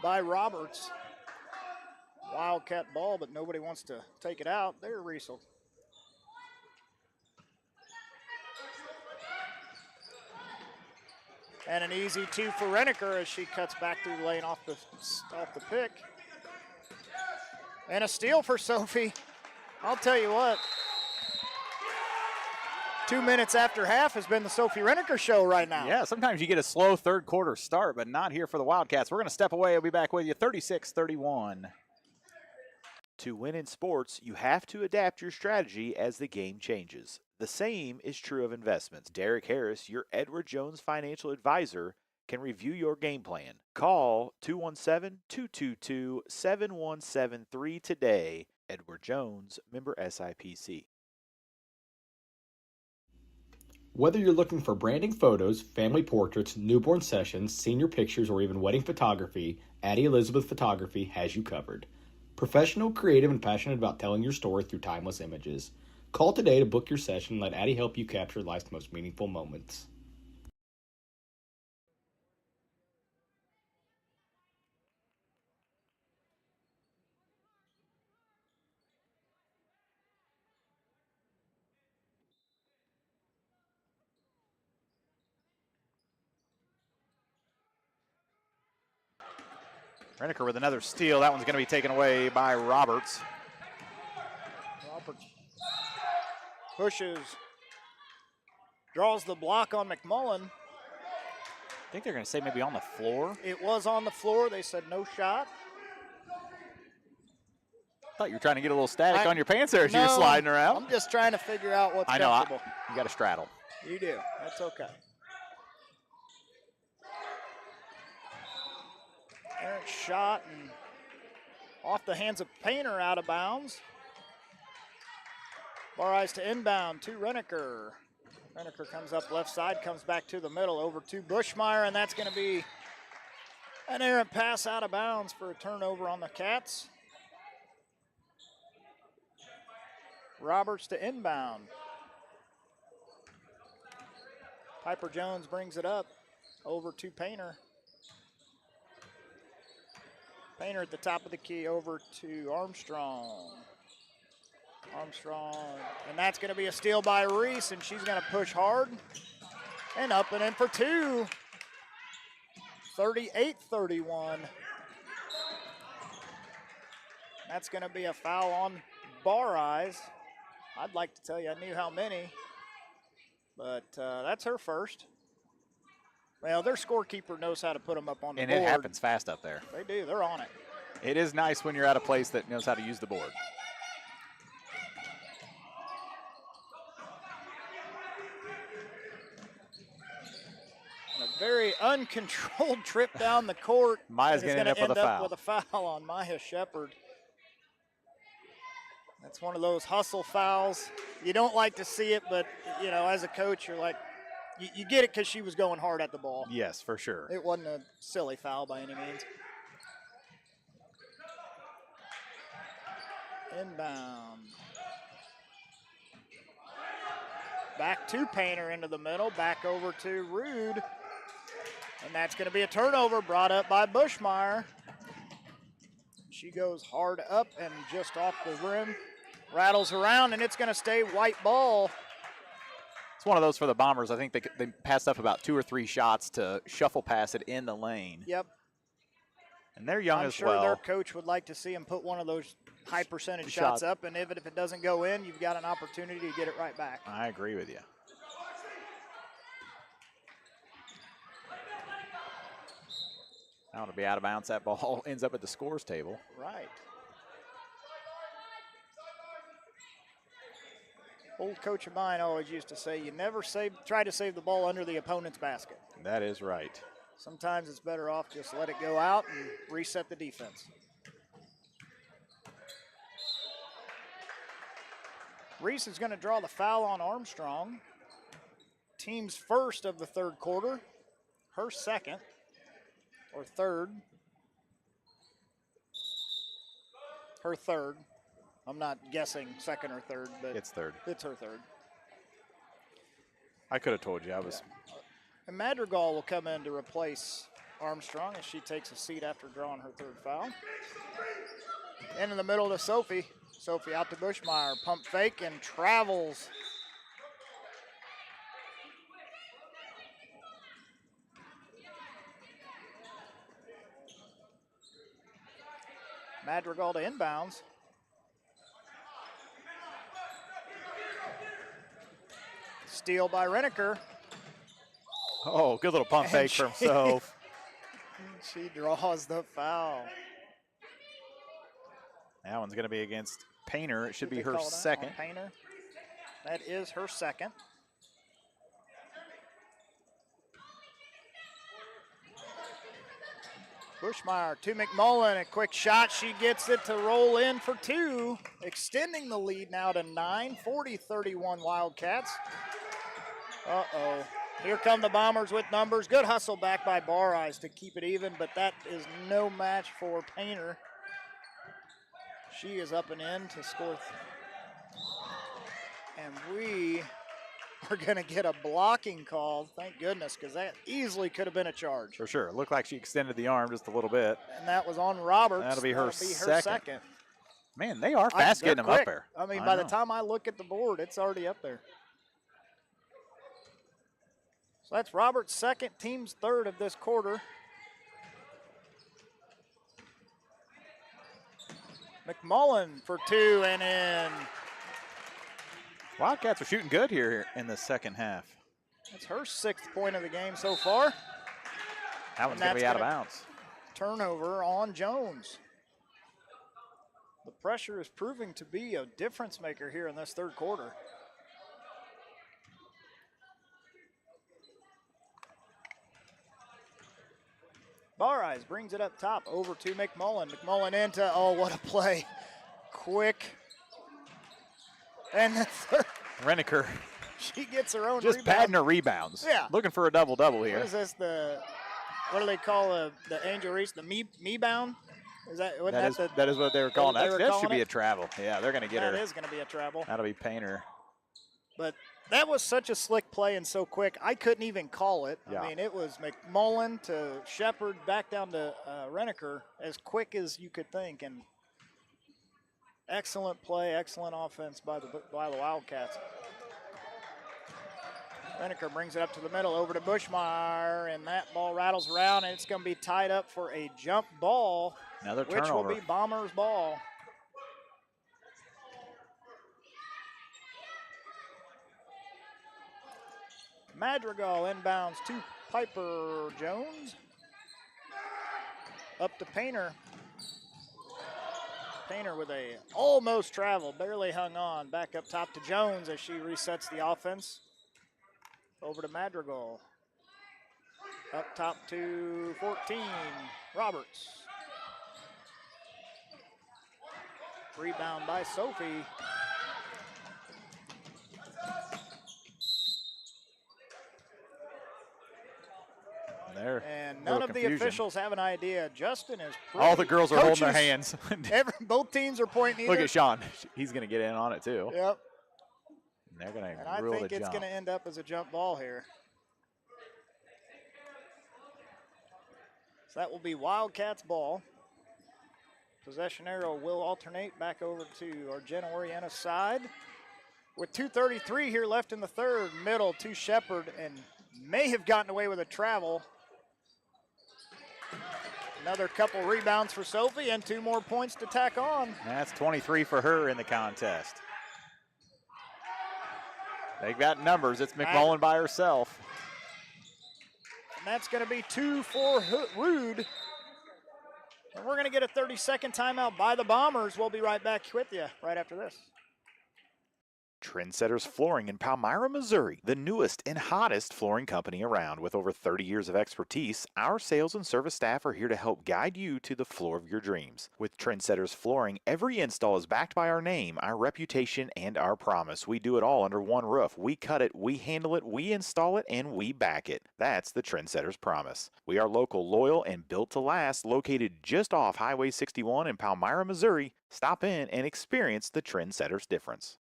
by Roberts. Wildcat ball, but nobody wants to take it out. There, Riesel. And an easy 2 for Reneker as she cuts back through the lane off the pick. And a steal for Sophie. I'll tell you what. 2 minutes after half has been the Sophie Reneker show right now. Yeah, sometimes you get a slow third quarter start, but not here for the Wildcats. We're going to step away. I'll be back with you 36-31. To win in sports, you have to adapt your strategy as the game changes. The same is true of investments. Derek Harris, your Edward Jones financial advisor, can review your game plan. Call 217-222-7173 today. Edward Jones, member SIPC. Whether you're looking for branding photos, family portraits, newborn sessions, senior pictures, or even wedding photography, Addie Elizabeth Photography has you covered. Professional, creative, and passionate about telling your story through timeless images. Call today to book your session and let Addie help you capture life's most meaningful moments. Reneker with another steal. That one's going to be taken away by Roberts. Roberts pushes, draws the block on McMullen. I think they're going to say maybe on the floor. It was on the floor. They said no shot. I thought you were trying to get a little static on your pants there as you were sliding around. I'm just trying to figure out what's comfortable. You got to straddle. You do. That's okay. Errant shot and off the hands of Painter, out of bounds. Bar Eyes to inbound to Reneker. Reneker comes up left side, comes back to the middle, over to Bushmeyer, and that's going to be an errant pass out of bounds for a turnover on the Cats. Roberts to inbound. Piper Jones brings it up over to Painter. Painter at the top of the key over to Armstrong. Armstrong, and that's going to be a steal by Reese, and she's going to push hard and up and in for two. 38-31. That's going to be a foul on Bar Eyes. I'd like to tell you I knew how many, but that's her first. Well, their scorekeeper knows how to put them up on the board. And it happens fast up there. They do. They're on it. It is nice when you're at a place that knows how to use the board. And a very uncontrolled trip down the court. Maya's going to end up with a foul on Maya Shepard. That's one of those hustle fouls. You don't like to see it, but, you know, as a coach, you're like, you get it because she was going hard at the ball. Yes, for sure. It wasn't a silly foul by any means. Inbound. Back to Painter into the middle, back over to Rude. And that's going to be a turnover brought up by Bushmeyer. She goes hard up and just off the rim, rattles around, and it's going to stay white ball. It's one of those for the Bombers. I think they passed up about 2 or 3 shots to shuffle pass it in the lane. Yep. And they're young as well. I'm sure their coach would like to see them put one of those high percentage shots up, and even if it doesn't go in, you've got an opportunity to get it right back. I agree with you. Now to be out of bounds, that ball ends up at the scores table. Right. Old coach of mine always used to say, you never try to save the ball under the opponent's basket. That is right. Sometimes it's better off just let it go out and reset the defense. Reese is going to draw the foul on Armstrong. Team's first of the third quarter. Her second or third. Her third. I'm not guessing second or third, but it's third. It's her third. I could have told you. I was. Yeah. And Madrigal will come in to replace Armstrong as she takes a seat after drawing her third foul. And in the middle to Sophie. Sophie out to Bushmeyer. Pump fake and travels. Madrigal to inbounds. Steal by Reneker. Oh, good little pump fake from Soph. She draws the foul. That one's going to be against Painter. It should be her second. Painter. That is her second. Bushmeyer to McMullen, a quick shot. She gets it to roll in for two, extending the lead now to 9, 40-31 Wildcats. Uh-oh. Here come the Bombers with numbers. Good hustle back by Bar Eyes to keep it even, but that is no match for Painter. She is up and in to score. And we are going to get a blocking call, thank goodness, because that easily could have been a charge. For sure. It looked like she extended the arm just a little bit. And that was on Roberts. That'll be her second. Man, they are fast getting them quick. up there. I mean, by the time I look at the board, it's already up there. So that's Roberts' second, team's third of this quarter. McMullen for two and in. Wildcats are shooting good here in the second half. That's her 6th point of the game so far. That one's going to be out of bounds. Turnover on Jones. The pressure is proving to be a difference maker here in this third quarter. Bareyes brings it up top over to McMullen. McMullen into, oh, what a play. Quick. And the third. Renneker. She gets her own just rebound. padding her rebounds. Yeah. Looking for a double-double here. What is this, what do they call the Angel Reese, the me bound? Is that that is what they were calling that. That should be a travel. Yeah, they're going to get her. That is going to be a travel. That'll be Painter. But that was such a slick play and so quick, I couldn't even call it. Yeah. I mean, it was McMullen to Shepard back down to Renneker as quick as you could think. And excellent play, excellent offense by the Wildcats. Renneker brings it up to the middle, over to Bushmeyer, and that ball rattles around, and it's going to be tied up for a jump ball, Another which turnover. will be Bombers' ball. Madrigal inbounds to Piper Jones. Up to Painter. Painter with a almost travel, barely hung on. Back up top to Jones as she resets the offense. Over to Madrigal. Up top to 14, Roberts. Rebound by Sophie. And none of the officials have an idea. Justin is all the girls are holding their hands. Both teams are pointing. Look at Sean. He's going to get in on it too. Yep. And they're going to And I think it's going to end up as a jump ball here. So that will be Wildcats ball. Possession arrow will alternate back over to Argenta-Oreana side. With 2:33 here left in the third, middle to Shepard, and may have gotten away with a travel. Another couple rebounds for Sophie and 2 more points to tack on. That's 23 for her in the contest. They've got numbers. It's McMullen by herself. And that's going to be 2 for Rude. And we're going to get a 30-second timeout by the Bombers. We'll be right back with you right after this. Trendsetters Flooring in Palmyra, Missouri, the newest and hottest flooring company around. With over 30 years of expertise, our sales and service staff are here to help guide you to the floor of your dreams. With Trendsetters Flooring, every install is backed by our name, our reputation, and our promise. We do it all under one roof. We cut it, we handle it, we install it, and we back it. That's the Trendsetters promise. We are local, loyal, and built to last, located just off Highway 61 in Palmyra, Missouri. Stop in and experience the Trendsetters difference.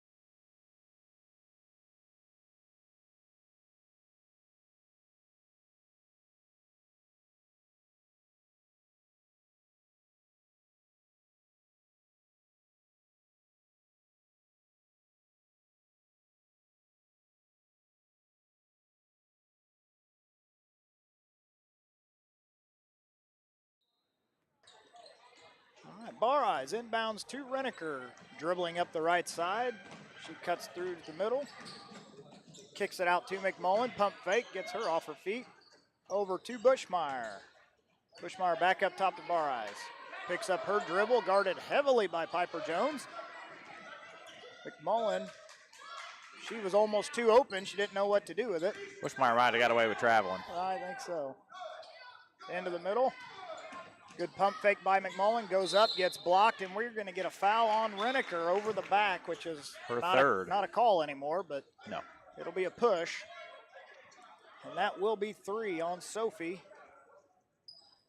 All right, Bareyes inbounds to Renneker, dribbling up the right side. She cuts through to the middle, kicks it out to McMullen, pump fake, gets her off her feet. Over to Bushmeyer. Bushmeyer back up top to Bareyes. Picks up her dribble, guarded heavily by Piper Jones. McMullen, she was almost too open. She didn't know what to do with it. Bushmeyer might have got away with traveling. I think so. Into the middle. Good pump fake by McMullen, goes up, gets blocked, and we're going to get a foul on Renneker over the back, which is her not third. Not a call anymore, but no, it'll be a push. And that will be 3 on Sophie.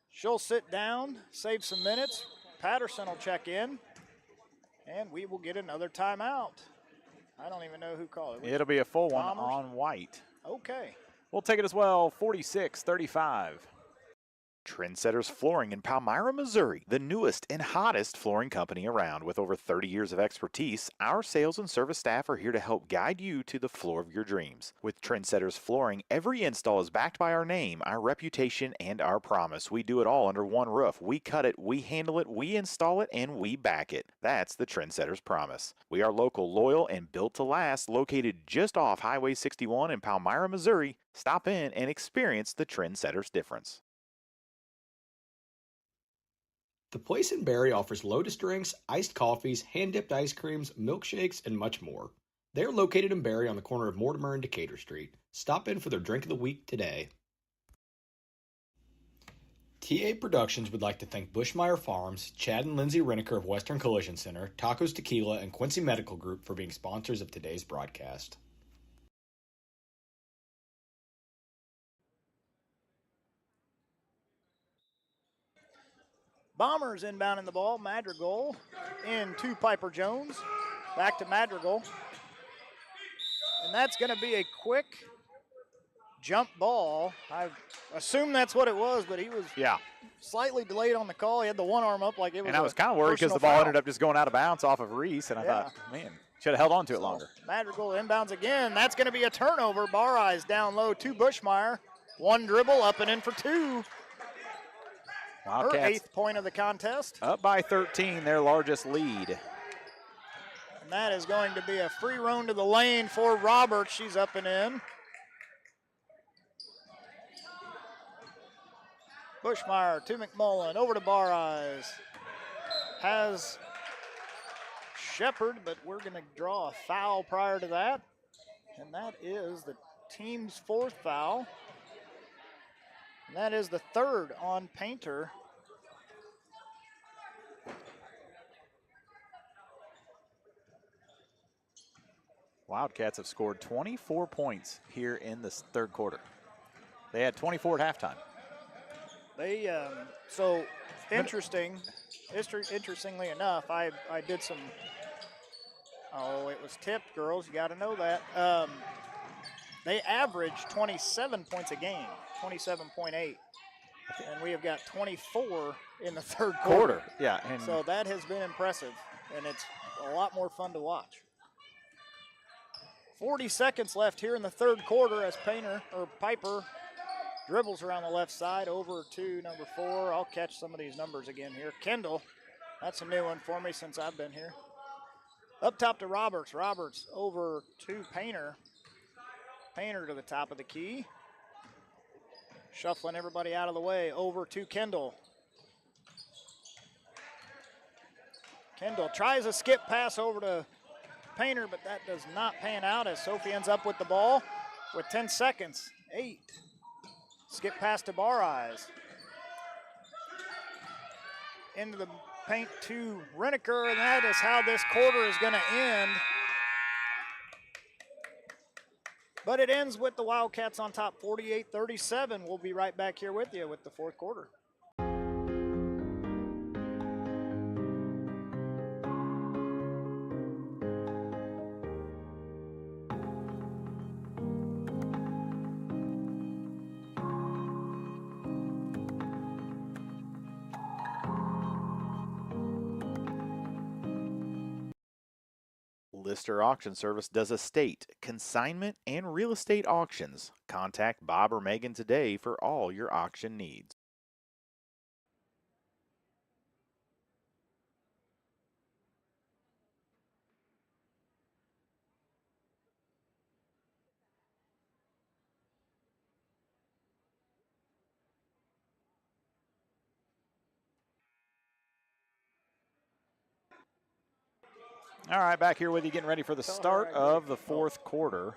She'll sit down, save some minutes. Patterson will check in, and we will get another timeout. I don't even know who called it. It'll be a full one Bombers? on White. Okay. We'll take it as well, 46-35. Trendsetters Flooring in Palmyra, Missouri, the newest and hottest flooring company around. With over 30 years of expertise, our sales and service staff are here to help guide you to the floor of your dreams. With Trendsetters Flooring, every install is backed by our name, our reputation, and our promise. We do it all under one roof. We cut it, we handle it, we install it, and we back it. That's the Trendsetters promise. We are local, loyal, and built to last, located just off Highway 61 in Palmyra, Missouri. Stop in and experience the Trendsetters difference. The Place in Barry offers Lotus drinks, iced coffees, hand-dipped ice creams, milkshakes, and much more. They are located in Barry on the corner of Mortimer and Decatur Street. Stop in for their drink of the week today. TA Productions would like to thank Bushmeyer Farms, Chad and Lindsay Reneker of Western Collision Center, Tacos Tequila, and Quincy Medical Group for being sponsors of today's broadcast. Bombers inbounding the ball. Madrigal in to Piper Jones. Back to Madrigal. And that's going to be a quick jump ball. I assume that's what it was, but he was slightly delayed on the call. He had the one arm up like it was. And I was kind of worried because the ball ended up just going out of bounds off of Reese, and I thought, man, should have held on to it longer. Madrigal inbounds again. That's going to be a turnover. Bar Eyes down low to Bushmeyer. One dribble up and in for two. Wildcats, her 8th point of the contest. Up by 13, their largest lead. And that is going to be a free run to the lane for Roberts. She's up and in. Bushmeyer to McMullen, over to Bar Eyes. Has Shepard, but we're going to draw a foul prior to that. And that is the team's 4th foul. And that is the 3rd on Painter. Wildcats have scored 24 points here in the 3rd quarter. They had 24 at halftime. They, so interestingly enough, I did some, it was tipped, girls, you got to know that. They average 27 points a game, 27.8. And we have got 24 in the 3rd quarter. Yeah. And so that has been impressive, and it's a lot more fun to watch. 40 seconds left here in the 3rd quarter as Piper dribbles around the left side over to number 4. I'll catch some of these numbers again here. Kendall, that's a new one for me since I've been here. Up top to Roberts. Roberts over to Painter. Painter to the top of the key. Shuffling everybody out of the way. Over to Kendall. Kendall tries a skip pass over to Painter, but that does not pan out as Sophie ends up with the ball with 10 seconds. 8. Skip pass to Bar Eyes. Into the paint to Reneker, and that is how this quarter is going to end. But it ends with the Wildcats on top, 48-37. We'll be right back here with you with the 4th quarter. Lister Auction Service does estate, consignment, and real estate auctions. Contact Bob or Megan today for all your auction needs. All right, back here with you, getting ready for the start of the 4th quarter.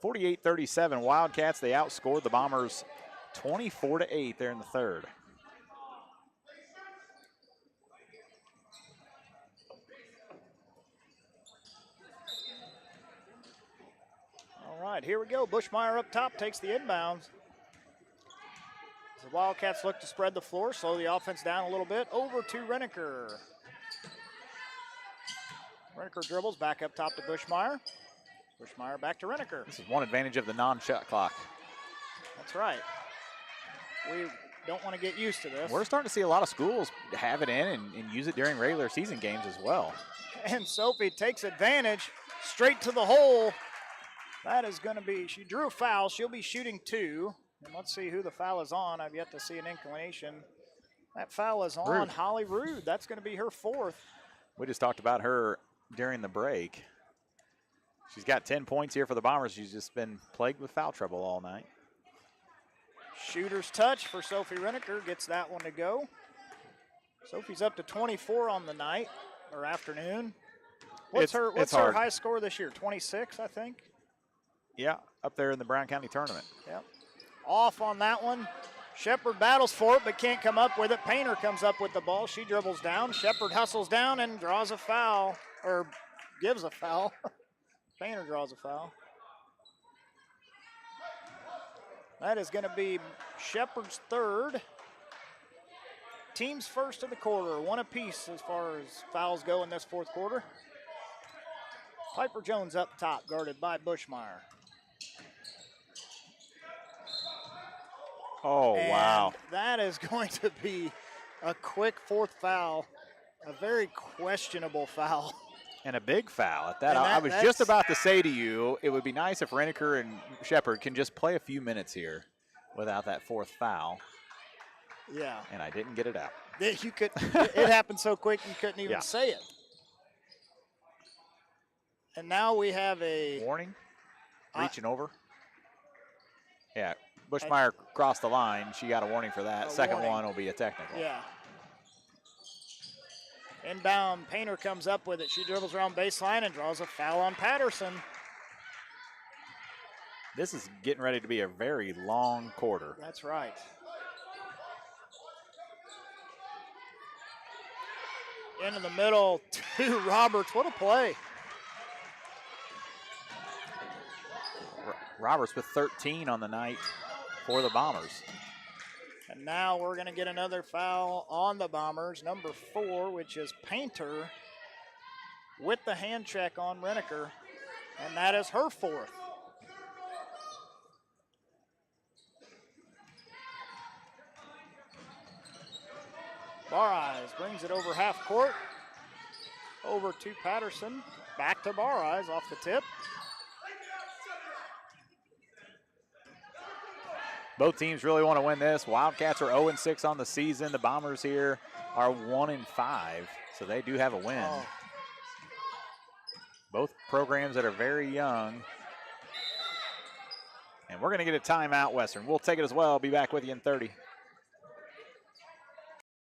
48-37, Wildcats, they outscored the Bombers 24-8 there in the 3rd. All right, here we go. Bushmeyer up top takes the inbounds. The Wildcats look to spread the floor, slow the offense down a little bit. Over to Reneker. Reneker dribbles back up top to Bushmeyer. Bushmeyer back to Reneker. This is one advantage of the non-shot clock. That's right. We don't want to get used to this. We're starting to see a lot of schools have it in and use it during regular season games as well. And Sophie takes advantage straight to the hole. That is going to be, she drew a foul. She'll be shooting 2. And let's see who the foul is on. I've yet to see an inclination. That foul is on Rude. Holly Rude. That's going to be her 4th. We just talked about her during the break. She's got 10 points here for the Bombers. She's just been plagued with foul trouble all night. Shooter's touch for Sophie Reneker. Gets that one to go. Sophie's up to 24 on the night or afternoon. What's her high score this year? 26, I think. Yeah, up there in the Brown County tournament. Yep. Off on that one. Shepard battles for it, but can't come up with it. Painter comes up with the ball. She dribbles down. Shepard hustles down and draws a foul, or gives a foul. Painter draws a foul. That is going to be Shepard's third. Team's first of the quarter, one apiece as far as fouls go in this fourth quarter. Piper Jones up top, guarded by Bushmeyer. Oh, and wow. That is going to be a quick fourth foul, a very questionable foul. And a big foul at that. I was just about to say to you, it would be nice if Reneker and Shepard can just play a few minutes here without that fourth foul. Yeah. And I didn't get it out. You could. It happened so quick you couldn't even say it. And now we have a warning. Reaching over. Yeah. Bushmeyer crossed the line. She got a warning for that. Second one will be a technical. Yeah. Inbound, Painter comes up with it. She dribbles around baseline and draws a foul on Patterson. This is getting ready to be a very long quarter. That's right. Into the middle to Roberts. What a play. Roberts with 13 on the night for the Bombers. And now we're going to get another foul on the Bombers, number 4, which is Painter with the hand check on Reneker, and that is her fourth. Bareyes brings it over half court, over to Patterson, back to Bareyes off the tip. Both teams really want to win this. Wildcats are 0-6 on the season. The Bombers here are 1-5, so they do have a win. Oh. Both programs that are very young. And we're going to get a timeout, Western. We'll take it as well. Be back with you in 30.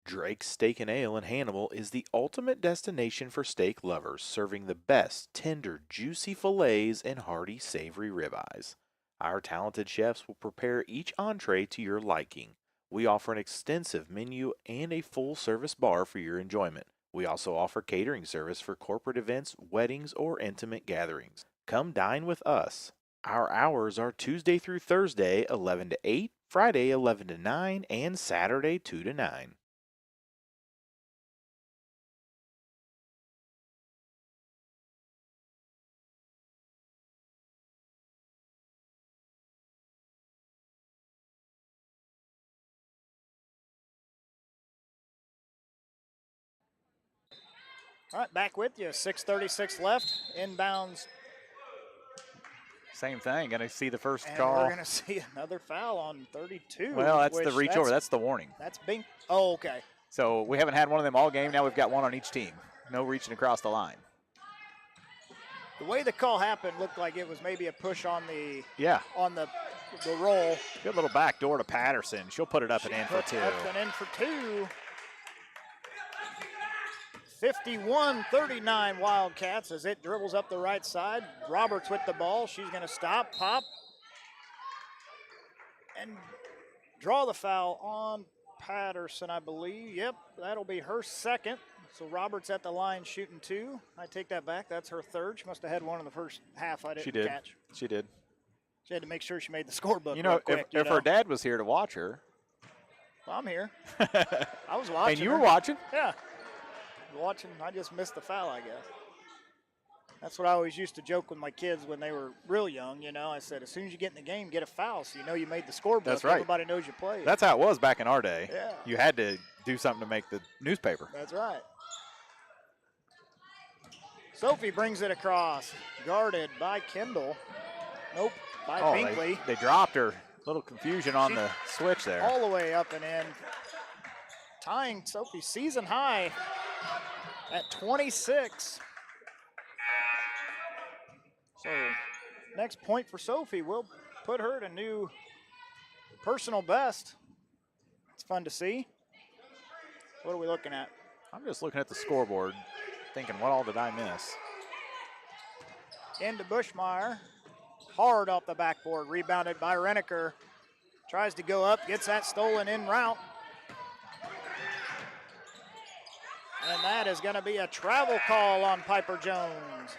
Drake's Steak and Ale in Hannibal is the ultimate destination for steak lovers, serving the best tender, juicy fillets and hearty, savory ribeyes. Our talented chefs will prepare each entree to your liking. We offer an extensive menu and a full-service bar for your enjoyment. We also offer catering service for corporate events, weddings, or intimate gatherings. Come dine with us. Our hours are Tuesday through Thursday, 11 to 8, Friday, 11 to 9, and Saturday, 2 to 9. All right, back with you. 6:36 left. Inbounds. Same thing. Going to see the first and call. We're going to see another foul on 32. Well, that's the reach over. That's the warning. That's being. Oh, okay. So we haven't had one of them all game. Now we've got one on each team. No reaching across the line. The way the call happened looked like it was maybe a push on the on the roll. Good little back door to Patterson. She'll put it up and in for 2. Up and in for 2. 51-39 Wildcats as it dribbles up the right side. Roberts with the ball. She's going to stop, pop, and draw the foul on Patterson, I believe. Yep, that'll be her second. So Roberts at the line shooting 2. I take that back. That's her third. She must have had one in the first half I didn't catch. She did. She had to make sure she made the scorebook You know, quick, if her dad was here to watch her. Well, I'm here. I was watching. And you were watching? Yeah. Watching, I just missed the foul, I guess. That's what I always used to joke with my kids when they were real young, you know. I said, as soon as you get in the game, get a foul so you know you made the scorebook. That's right. Everybody knows you played. That's how it was back in our day. Yeah. You had to do something to make the newspaper. That's right. Sophie brings it across, guarded by Kendall. Nope, by Binkley. They dropped her. A little confusion on the switch there. All the way up and in. Tying Sophie's season high at 26. So next point for Sophie will put her at a new personal best. It's fun to see. What are we looking at? I'm just looking at the scoreboard, thinking, what all did I miss? Into Bushmeyer. Hard off the backboard, rebounded by Reneker. Tries to go up, gets that stolen en route. And that is going to be a travel call on Piper Jones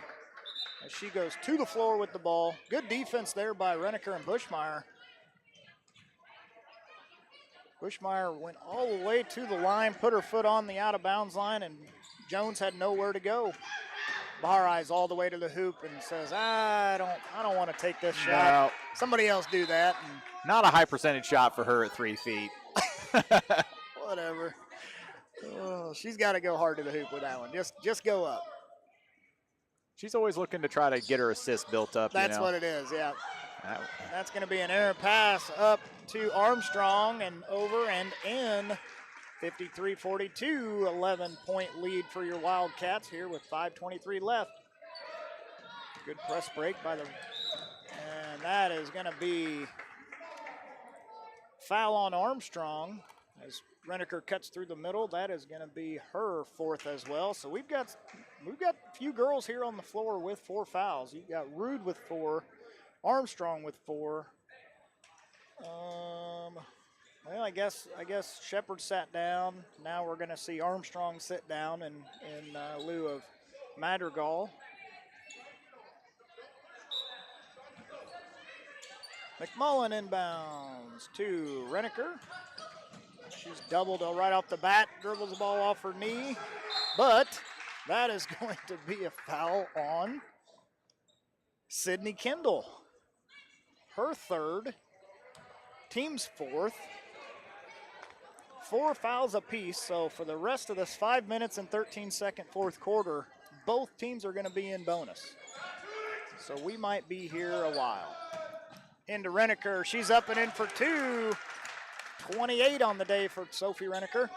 as she goes to the floor with the ball. Good defense there by Reneker and Bushmeyer. Bushmeyer went all the way to the line, put her foot on the out-of-bounds line, and Jones had nowhere to go. Bar eyes all the way to the hoop and says, I don't want to take this shot. No. Somebody else do that. And not a high percentage shot for her at 3 feet. Whatever. Oh, she's got to go hard to the hoop with that one. Just go up. She's always looking to try to get her assist built up. That's what it is, yeah. That's going to be an errant pass up to Armstrong and over and in. 53-42, 11-point lead for your Wildcats here with 5:23 left. Good press break by the, and that is going to be foul on Armstrong as Reneker cuts through the middle. That is going to be her fourth as well. So we've got a few girls here on the floor with 4 fouls. You got Rude with 4, Armstrong with 4. Well, I guess Shepard sat down. Now we're going to see Armstrong sit down in lieu of Madrigal. McMullen inbounds to Reneker. She's doubled right off the bat, dribbles the ball off her knee, but that is going to be a foul on Sydney Kendall. Her third, team's fourth. 4 fouls apiece, so for the rest of this 5 minutes and 13-second fourth quarter, both teams are going to be in bonus. So we might be here a while. Into Reneker, she's up and in for 2. 28 on the day for Sophie Reneker.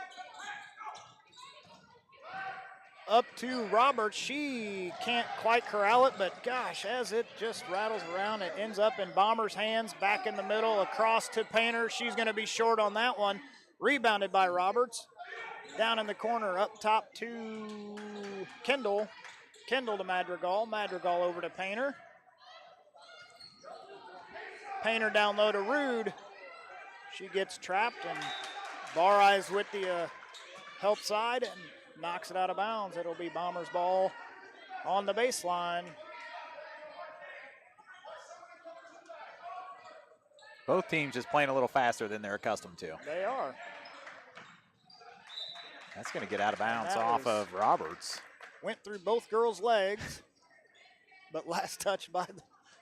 Up to Roberts, she can't quite corral it, but gosh, as it just rattles around, it ends up in Bomber's hands, back in the middle, across to Painter. She's going to be short on that one. Rebounded by Roberts. Down in the corner, up top to Kendall. Kendall to Madrigal. Madrigal over to Painter. Painter down low to Rude. She gets trapped, and Bar Eyes with the help side and knocks it out of bounds. It'll be Bombers ball on the baseline. Both teams just playing a little faster than they're accustomed to. They are. That's going to get out of bounds off of Roberts. Went through both girls' legs, but last touch by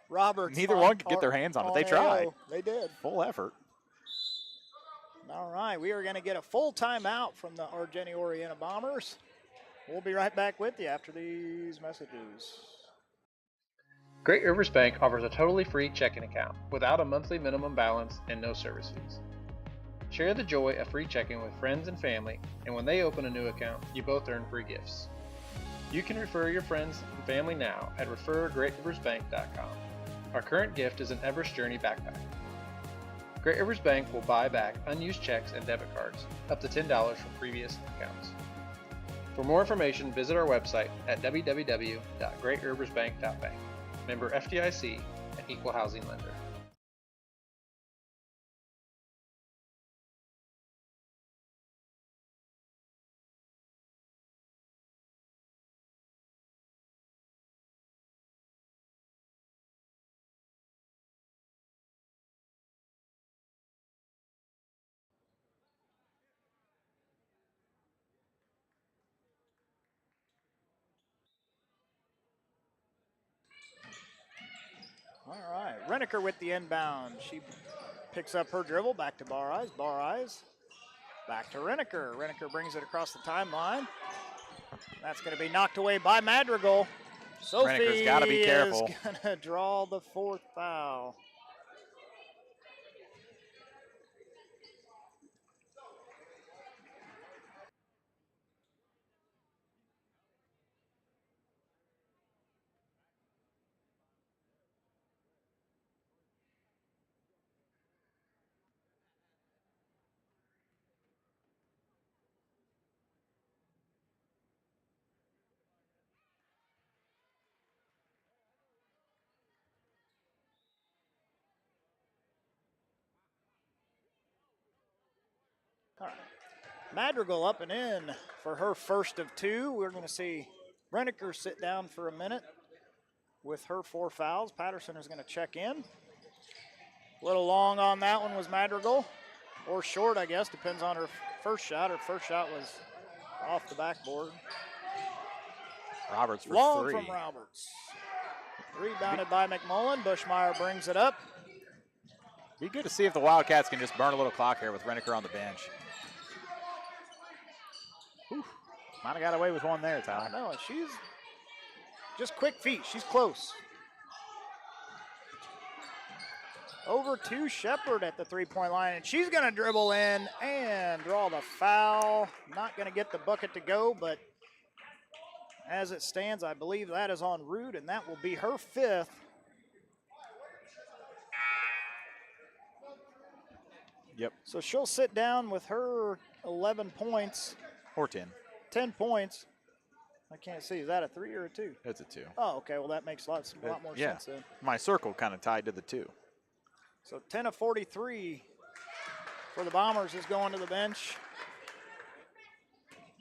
Roberts. Neither one could get their hands on it. They tried. They did. Full effort. All right, we are going to get a full timeout from the Argenta-Oreana Bombers. We'll be right back with you after these messages. Great Rivers Bank offers a totally free checking account without a monthly minimum balance and no service fees. Share the joy of free checking with friends and family, and when they open a new account, you both earn free gifts. You can refer your friends and family now at refergreatriversbank.com. Our current gift is an Everest Journey backpack. Great Rivers Bank will buy back unused checks and debit cards up to $10 from previous accounts. For more information, visit our website at www.greatriversbank.bank. Member FDIC, an equal housing lender. All right, Reneker with the inbound. She picks up her dribble, back to Bar Eyes. Bar Eyes, back to Reneker. Reneker brings it across the timeline. That's going to be knocked away by Madrigal. Sophie Reneker's got to be careful. is going to draw the 4th foul. Madrigal up and in for her first of 2. We're going to see Reniker sit down for a minute with her 4 fouls. Patterson is going to check in. A little long on that one was Madrigal, or short, I guess, depends on her first shot. Her first shot was off the backboard. Roberts for long 3. From Roberts. Rebounded by McMullen. Bushmeyer brings it up. Be good to see if the Wildcats can just burn a little clock here with Reniker on the bench. Might have got away with one there, Tyler. I know, and she's just quick feet. She's close. Over to Shepard at the 3-point line, and she's going to dribble in and draw the foul. Not going to get the bucket to go, but as it stands, I believe that is on Root, and that will be her 5th. Yep. So she'll sit down with her 11 points. Or 10. 10 points. I can't see. Is that a 3 or a 2? It's a 2. Oh, okay. Well, that makes a lot more sense then. My circle kind of tied to the 2. So 10 of 43 for the Bombers is going to the bench.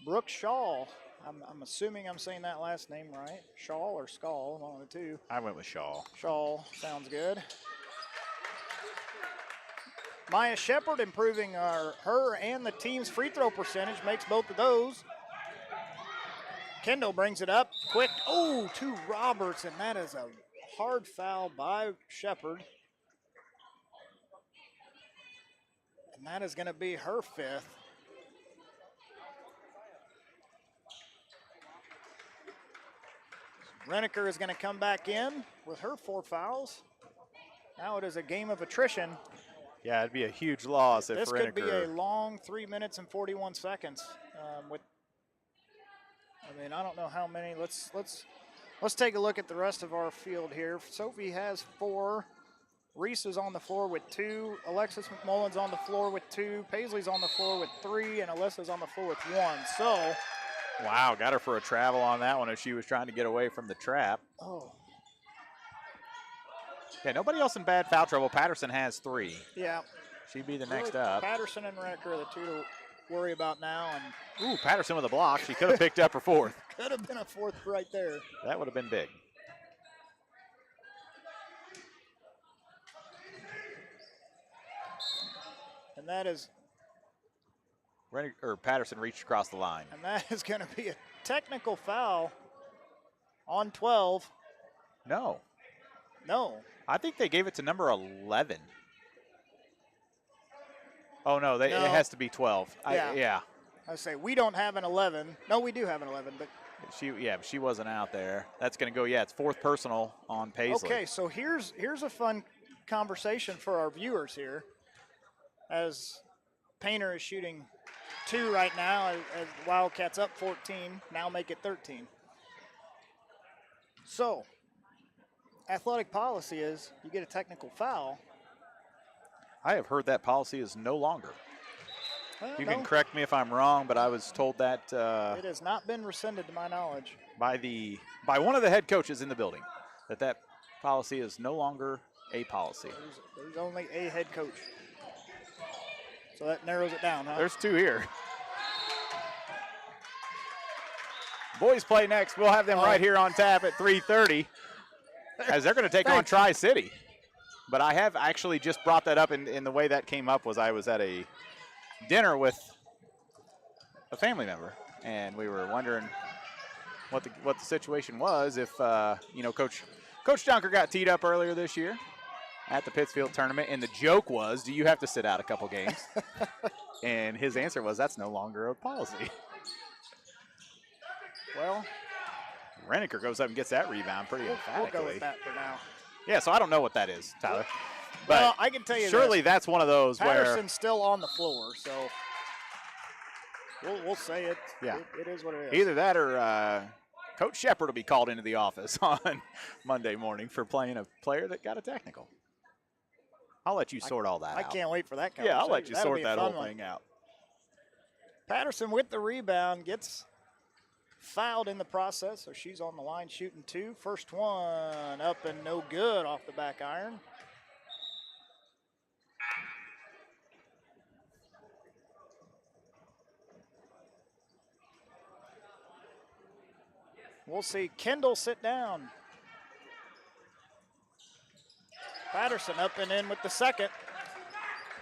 Brooke Shaw. I'm assuming I'm saying that last name right. Shaw or Skall, one of the 2. I went with Shaw. Shaw sounds good. Maya Shepard improving her and the team's free throw percentage, makes both of those. Kendall brings it up quick. Oh, to Roberts, and that is a hard foul by Shepard. And that is going to be her 5th. Reniker is going to come back in with her 4 fouls. Now it is a game of attrition. Yeah, it'd be a huge loss if this Reniker. Could be a long 3 minutes and 41 seconds. I don't know how many. Let's take a look at the rest of our field here. Sophie has 4. Reese is on the floor with 2. Alexis McMullen's on the floor with 2. Paisley's on the floor with 3, and Alyssa's on the floor with 1. So, wow, got her for a travel on that one as she was trying to get away from the trap. Oh. Yeah, nobody else in bad foul trouble. Patterson has 3. Yeah. She'd be the next up. Patterson and Reniker are the 2 to worry about now. And ooh, Patterson with a block. She could have picked up her 4th. Could have been a 4th right there. That would have been big. And that is Patterson reached across the line. And that is going to be a technical foul on 12. No. I think they gave it to number 11. Oh, no, it has to be 12. Yeah. I say we don't have an 11. No, we do have an 11, but she wasn't out there. That's going to go, it's 4th personal on Paisley. Okay, so here's a fun conversation for our viewers here. As Painter is shooting 2 right now, as Wildcats up 14, now make it 13. So, athletic policy is you get a technical foul. I have heard that policy is no longer. You No. can correct me if I'm wrong, but I was told that it has not been rescinded to my knowledge. by one of the head coaches in the building, that policy is no longer a policy. There's only a head coach. So that narrows it down, huh? There's 2 here. Boys play next. We'll have them right here on tap at 3:30 as they're going to take on Tri-City. But I have actually just brought that up, in the way that came up was I was at a dinner with a family member, and we were wondering what the situation was if, Coach Junker got teed up earlier this year at the Pittsfield tournament, and the joke was, do you have to sit out a couple games? And his answer was, that's no longer a policy. Well, Reniker goes up and gets that rebound pretty emphatically. We'll go with that for now. Yeah, so I don't know what that is, Tyler. But well, I can tell you surely that's one of those Patterson's where still on the floor, so we'll say it. Yeah. It is what it is. Either that or Coach Shepard will be called into the office on Monday morning for playing a player that got a technical. I'll let you sort all that out. I can't wait for that conversation. Yeah, I'll let you That'll sort be a that fun whole one. thing out. Patterson with the rebound gets fouled in the process, so she's on the line shooting 2. First one up and no good off the back iron. We'll see Kendall sit down. Patterson up and in with the second.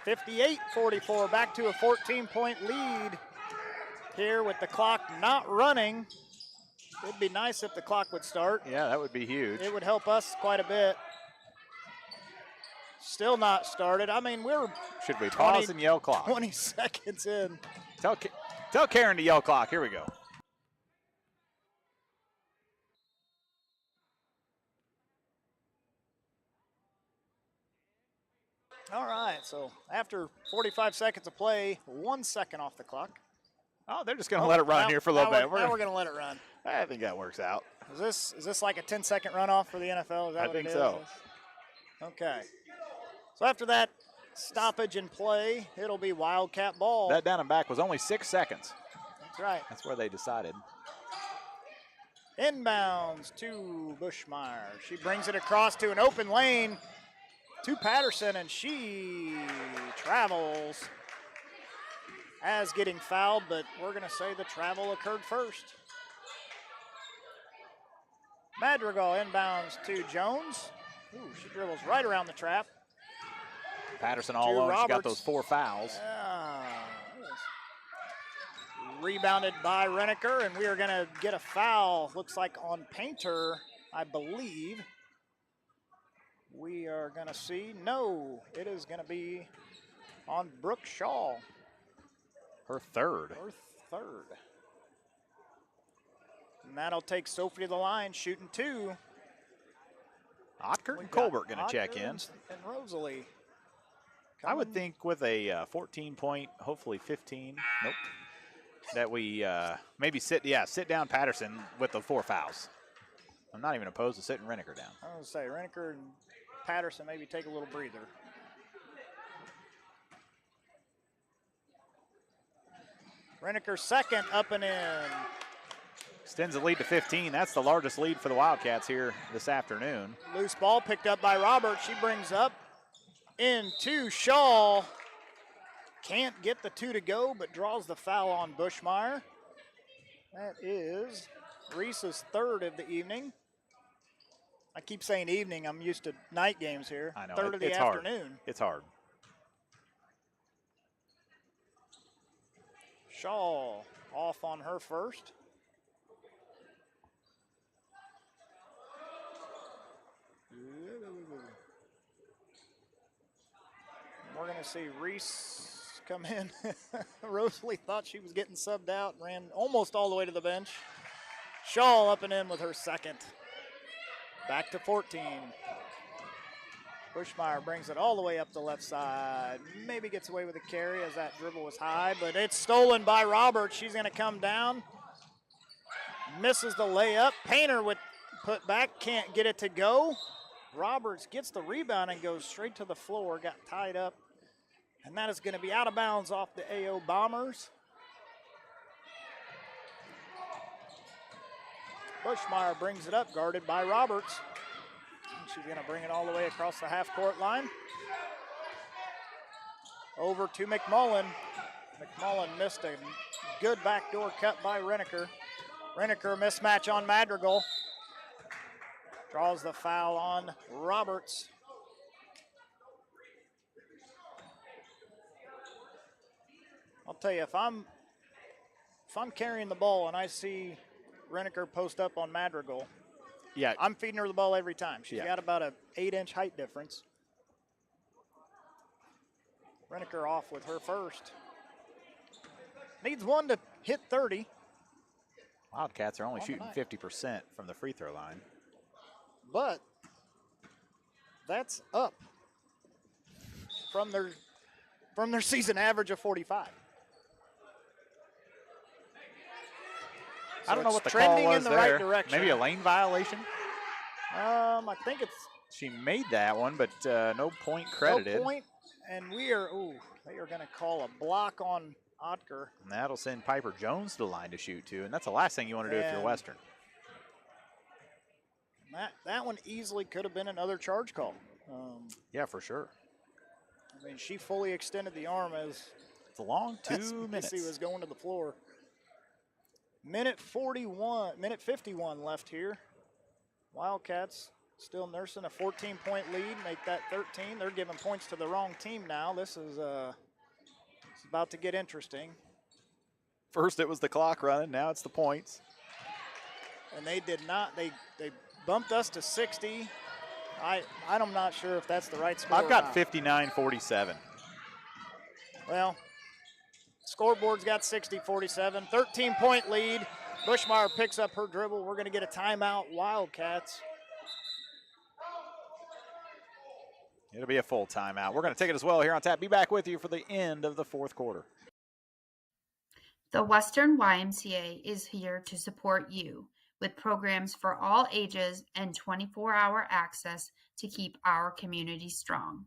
58-44, back to a 14-point lead here with the clock not running. It'd be nice if the clock would start. Yeah, that would be huge. It would help us quite a bit. Still not started. I mean, we're Should we pause and yell clock? 20 seconds in. Tell Karen to yell clock. Here we go. All right, so after 45 seconds of play, 1 second off the clock. Oh, they're just going to let it run here for a little bit. Now we're going to let it run. I think that works out. Is this like a 10-second runoff for the NFL? Is that what it is? I think so. Okay. So after that stoppage in play, it'll be Wildcat ball. That down and back was only 6 seconds. That's right. That's where they decided. Inbounds to Bushmeyer. She brings it across to an open lane to Patterson, and she travels as getting fouled, but we're going to say the travel occurred first. Madrigal inbounds to Jones. Ooh, she dribbles right around the trap. Patterson all alone. She got those 4 fouls. Rebounded by Reneker, and we are going to get a foul. Looks like on Painter, I believe. We are going to see. No, it is going to be on Brooke Shaw. Her third. And that'll take Sophie to the line, shooting 2. Otker and Colbert going to check in. And Rosalie. I would think with a 14-point, hopefully 15. Nope. That we maybe sit down Patterson with the 4 fouls. I'm not even opposed to sitting Reneker down. I was going to say, Reneker and Patterson maybe take a little breather. Reneker second, up and in. Extends the lead to 15. That's the largest lead for the Wildcats here this afternoon. Loose ball picked up by Roberts. She brings up into Shaw. Can't get the 2 to go, but draws the foul on Bushmeyer. That is Reese's third of the evening. I keep saying evening. I'm used to night games here. I know. Third of the afternoon. It's hard. Shaw off on her first. We're going to see Reese come in. Rosalie thought she was getting subbed out, ran almost all the way to the bench. Shaw up and in with her second. Back to 14. Bushmeyer brings it all the way up the left side. Maybe gets away with a carry as that dribble was high, but it's stolen by Roberts. She's going to come down. Misses the layup. Painter with put back, can't get it to go. Roberts gets the rebound and goes straight to the floor, got tied up. And that is going to be out of bounds off the AO Bombers. Bushmeyer brings it up, guarded by Roberts. And she's going to bring it all the way across the half-court line. Over to McMullen. McMullen missed a good backdoor cut by Reneker. Reneker mismatch on Madrigal. Draws the foul on Roberts. I'll tell you, if I'm carrying the ball and I see Reneker post up on Madrigal, yeah, I'm feeding her the ball every time. She's got about an 8-inch height difference. Reneker off with her first. Needs one to hit 30. Wildcats are only shooting 50% from the free throw line. But that's up from their season average of 45. So I don't know what the trending call was in the there. right direction. Maybe a lane violation? I think it's she made that one, but no point credited. No point, and they are going to call a block on Otker. And that'll send Piper Jones to the line to shoot too, and that's the last thing you want to do if you're Western. That one easily could have been another charge call. Yeah, for sure. I mean, she fully extended the arm as it's a long 2 minutes. He was going to the floor. Minute 51 left here. Wildcats still nursing a 14-point lead, make that 13. They're giving points to the wrong team now. This is it's about to get interesting. First it was the clock running, now it's the points. And they did not, they bumped us to 60. I'm not sure if that's the right score. I've got 59-47. Well, scoreboard's got 60-47, 13-point lead. Bushmeyer picks up her dribble. We're going to get a timeout, Wildcats. It'll be a full timeout. We're going to take it as well here on tap. Be back with you for the end of the fourth quarter. The Western YMCA is here to support you with programs for all ages and 24-hour access to keep our community strong.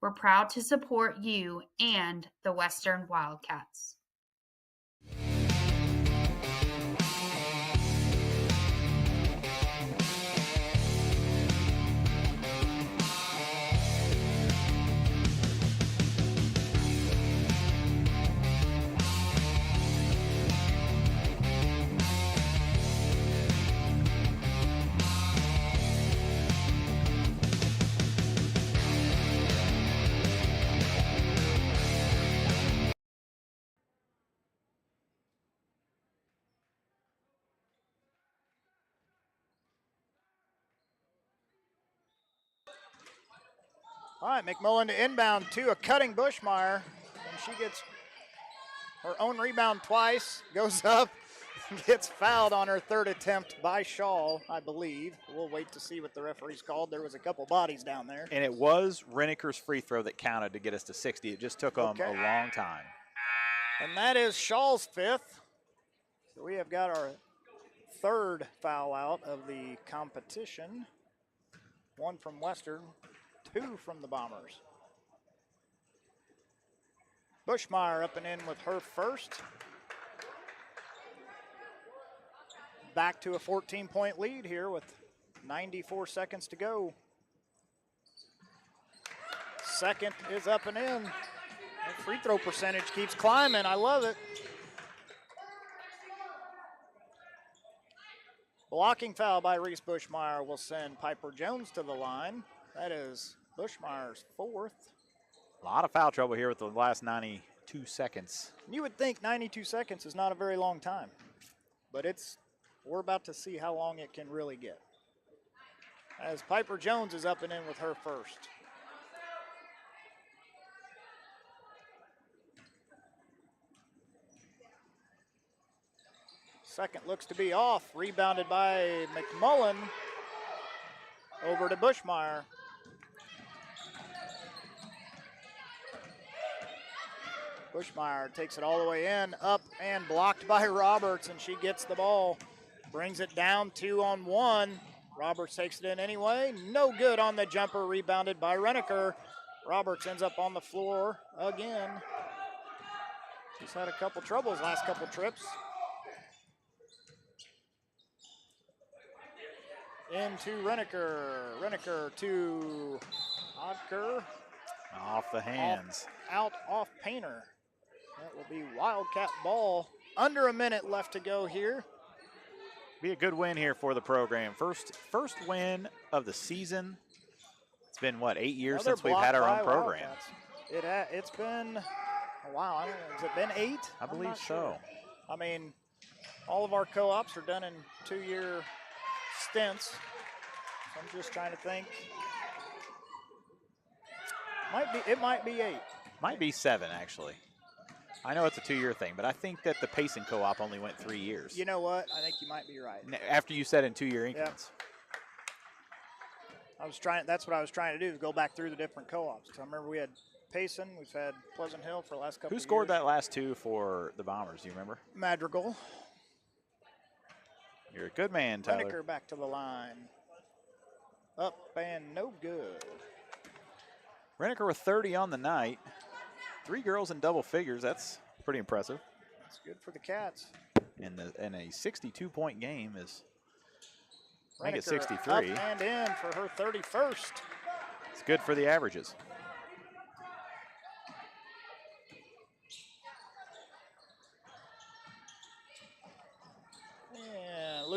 We're proud to support you and the Western Wildcats. All right, McMullen to inbound to a cutting Bushmeyer, and she gets her own rebound twice, goes up, gets fouled on her third attempt by Shaw, I believe. We'll wait to see what the referee's called. There was a couple bodies down there. And it was Reneker's free throw that counted to get us to 60. It just took them a long time. And that is Shaw's fifth. So we have got our third foul out of the competition. One from Western, two from the Bombers. Bushmeyer up and in with her first. Back to a 14-point lead here with 94 seconds to go. Second is up and in. That free throw percentage keeps climbing. I love it. Blocking foul by Reese Bushmeyer will send Piper Jones to the line. That is Bushmeyer's fourth. A lot of foul trouble here with the last 92 seconds. You would think 92 seconds is not a very long time, but we're about to see how long it can really get. As Piper Jones is up and in with her first. Second looks to be off, rebounded by McMullen. Over to Bushmeyer. Bushmeyer takes it all the way in, up and blocked by Roberts, and she gets the ball. Brings it down 2-on-1. Roberts takes it in anyway. No good on the jumper, rebounded by Reneker. Roberts ends up on the floor again. She's had a couple troubles last couple trips. Into Reneker. Reneker to Odker. Off the hands. Off Painter. That will be Wildcat ball. Under a minute left to go here. Be a good win here for the program. First win of the season. It's been, 8 years since we've had our own program? Wildcats. It's been a while. I don't know. Has it been 8? I believe so. Sure. I mean, all of our co-ops are done in 2-year stints. So I'm just trying to think. It might be 8. Might be 7, actually. I know it's a 2-year thing, but I think that the Payson co-op only went 3 years. You know what? I think you might be right. After you said in 2-year increments. Yep. That's what I was trying to do, go back through the different co-ops. I remember we had Payson, we've had Pleasant Hill for the last couple of years. Who scored that last 2 for the Bombers, do you remember? Madrigal. You're a good man, Tyler. Reneker back to the line. Up and no good. Reneker with 30 on the night. 3 girls in double figures. That's pretty impressive. That's good for the Cats. And a 62-point game is, I think it's Reneker 63. Up and in for her 31st. It's good for the averages.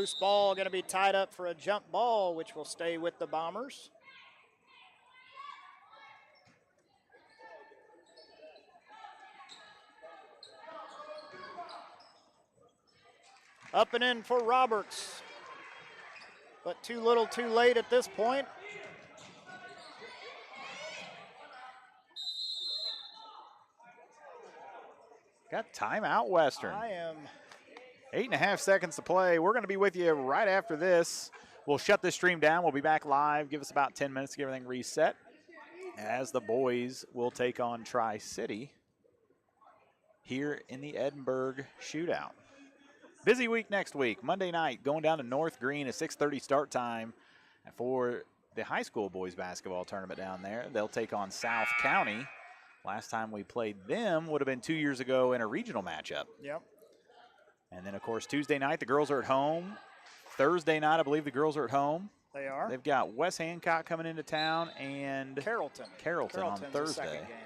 Loose ball going to be tied up for a jump ball, which will stay with the Bombers. Up and in for Roberts, but too little too late at this point. Got timeout Western. I am 8.5 seconds to play. We're going to be with you right after this. We'll shut this stream down. We'll be back live. Give us about 10 minutes to get everything reset as the boys will take on Tri-City here in the Edinburgh Shootout. Busy week next week. Monday night, going down to North Green, a 6:30 start time for the high school boys basketball tournament down there. They'll take on South County. Last time we played them would have been 2 years ago in a regional matchup. Yep. And then, of course, Tuesday night, the girls are at home. Thursday night, I believe the girls are at home. They are. They've got West Hancock coming into town and Carrollton on Carrollton's the Thursday. second game.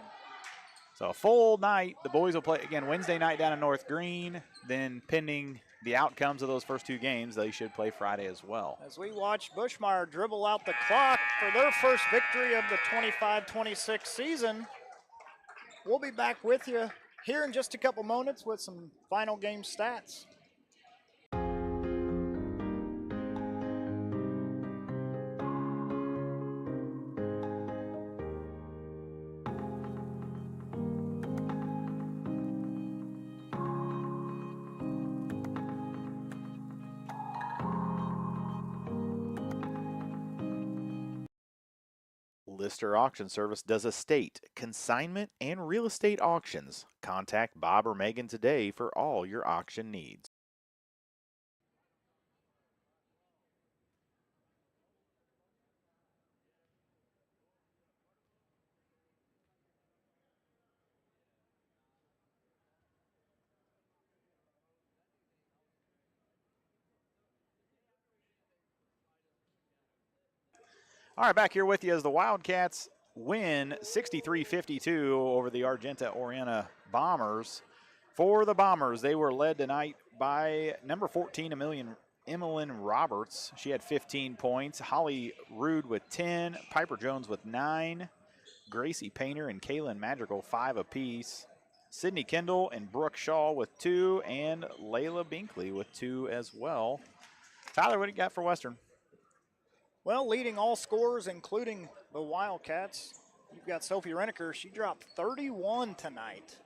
So a full night. The boys will play, again, Wednesday night down in North Green. Then pending the outcomes of those first two games, they should play Friday as well. As we watch Bushmeyer dribble out the clock for their first victory of the 25-26 season. We'll be back with you here in just a couple moments with some final game stats. Lister Auction Service does estate, consignment, and real estate auctions. Contact Bob or Megan today for all your auction needs. All right, back here with you as the Wildcats win 63-52 over the Argenta-Oreana Bombers. For the Bombers, they were led tonight by number 14, Emmeline Roberts. She had 15 points. Holly Rude with 10. Piper Jones with 9. Gracie Painter and Kaylin Madrigal 5 apiece. Sydney Kendall and Brooke Shaw with 2. And Layla Binkley with 2 as well. Tyler, what do you got for Western? Well, leading all scorers, including the Wildcats, you've got Sophie Reneker. She dropped 31 tonight.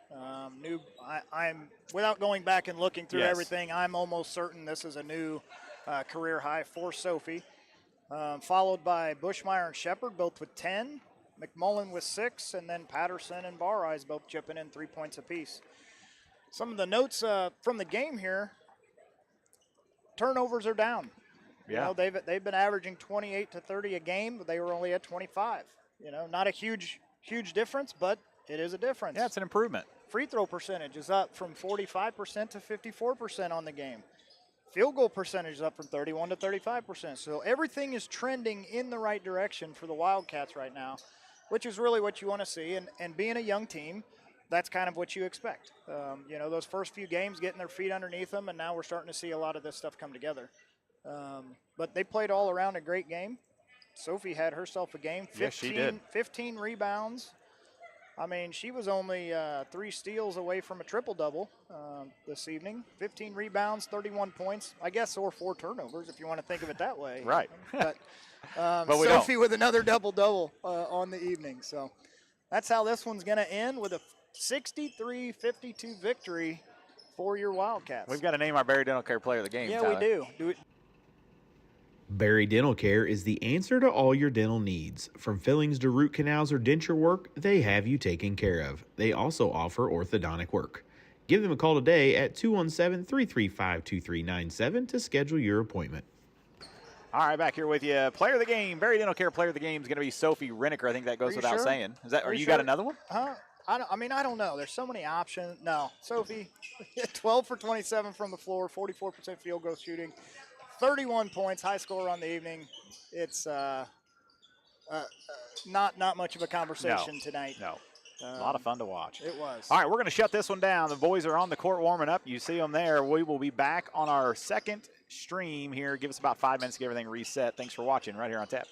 I'm without going back and looking through everything, I'm almost certain this is a new career high for Sophie. Followed by Bushmeyer and Shepard, both with 10. McMullen with 6, and then Patterson and Bareyes both chipping in 3 points apiece. Some of the notes from the game here: turnovers are down. Yeah. You know, they've been averaging 28 to 30 a game, but they were only at 25. You know, not a huge difference, but it is a difference. Yeah, it's an improvement. Free throw percentage is up from 45% to 54% on the game. Field goal percentage is up from 31 to 35%. So everything is trending in the right direction for the Wildcats right now, which is really what you want to see. And being a young team, that's kind of what you expect. You know, those first few games, getting their feet underneath them, and now we're starting to see a lot of this stuff come together. But they played all around a great game. Sophie had herself a game. 15, yes, she did. 15 rebounds. I mean, she was only 3 steals away from a triple-double this evening. 15 rebounds, 31 points, I guess, or 4 turnovers if you want to think of it that way. Right. But, but Sophie with another double-double on the evening. So that's how this one's going to end, with a 63-52 victory for your Wildcats. We've got to name our Barry Dental Care Player of the Game, Yeah, Tyler. we do. Barry Dental Care is the answer to all your dental needs. From fillings to root canals or denture work, they have you taken care of. They also offer orthodontic work. Give them a call today at 217-335-2397 to schedule your appointment. All right, back here with you. Player of the game, Barry Dental Care Player of the Game is going to be Sophie Reneker. I think that goes without saying. Is that? Are you got another one? I don't know. There's so many options. No, Sophie, 12 for 27 from the floor, 44% field goal shooting, 31 points, high score on the evening. It's not much of a conversation tonight. No. A lot of fun to watch. It was. All right, we're going to shut this one down. The boys are on the court warming up. You see them there. We will be back on our second stream here. Give us about 5 minutes to get everything reset. Thanks for watching right here on tap.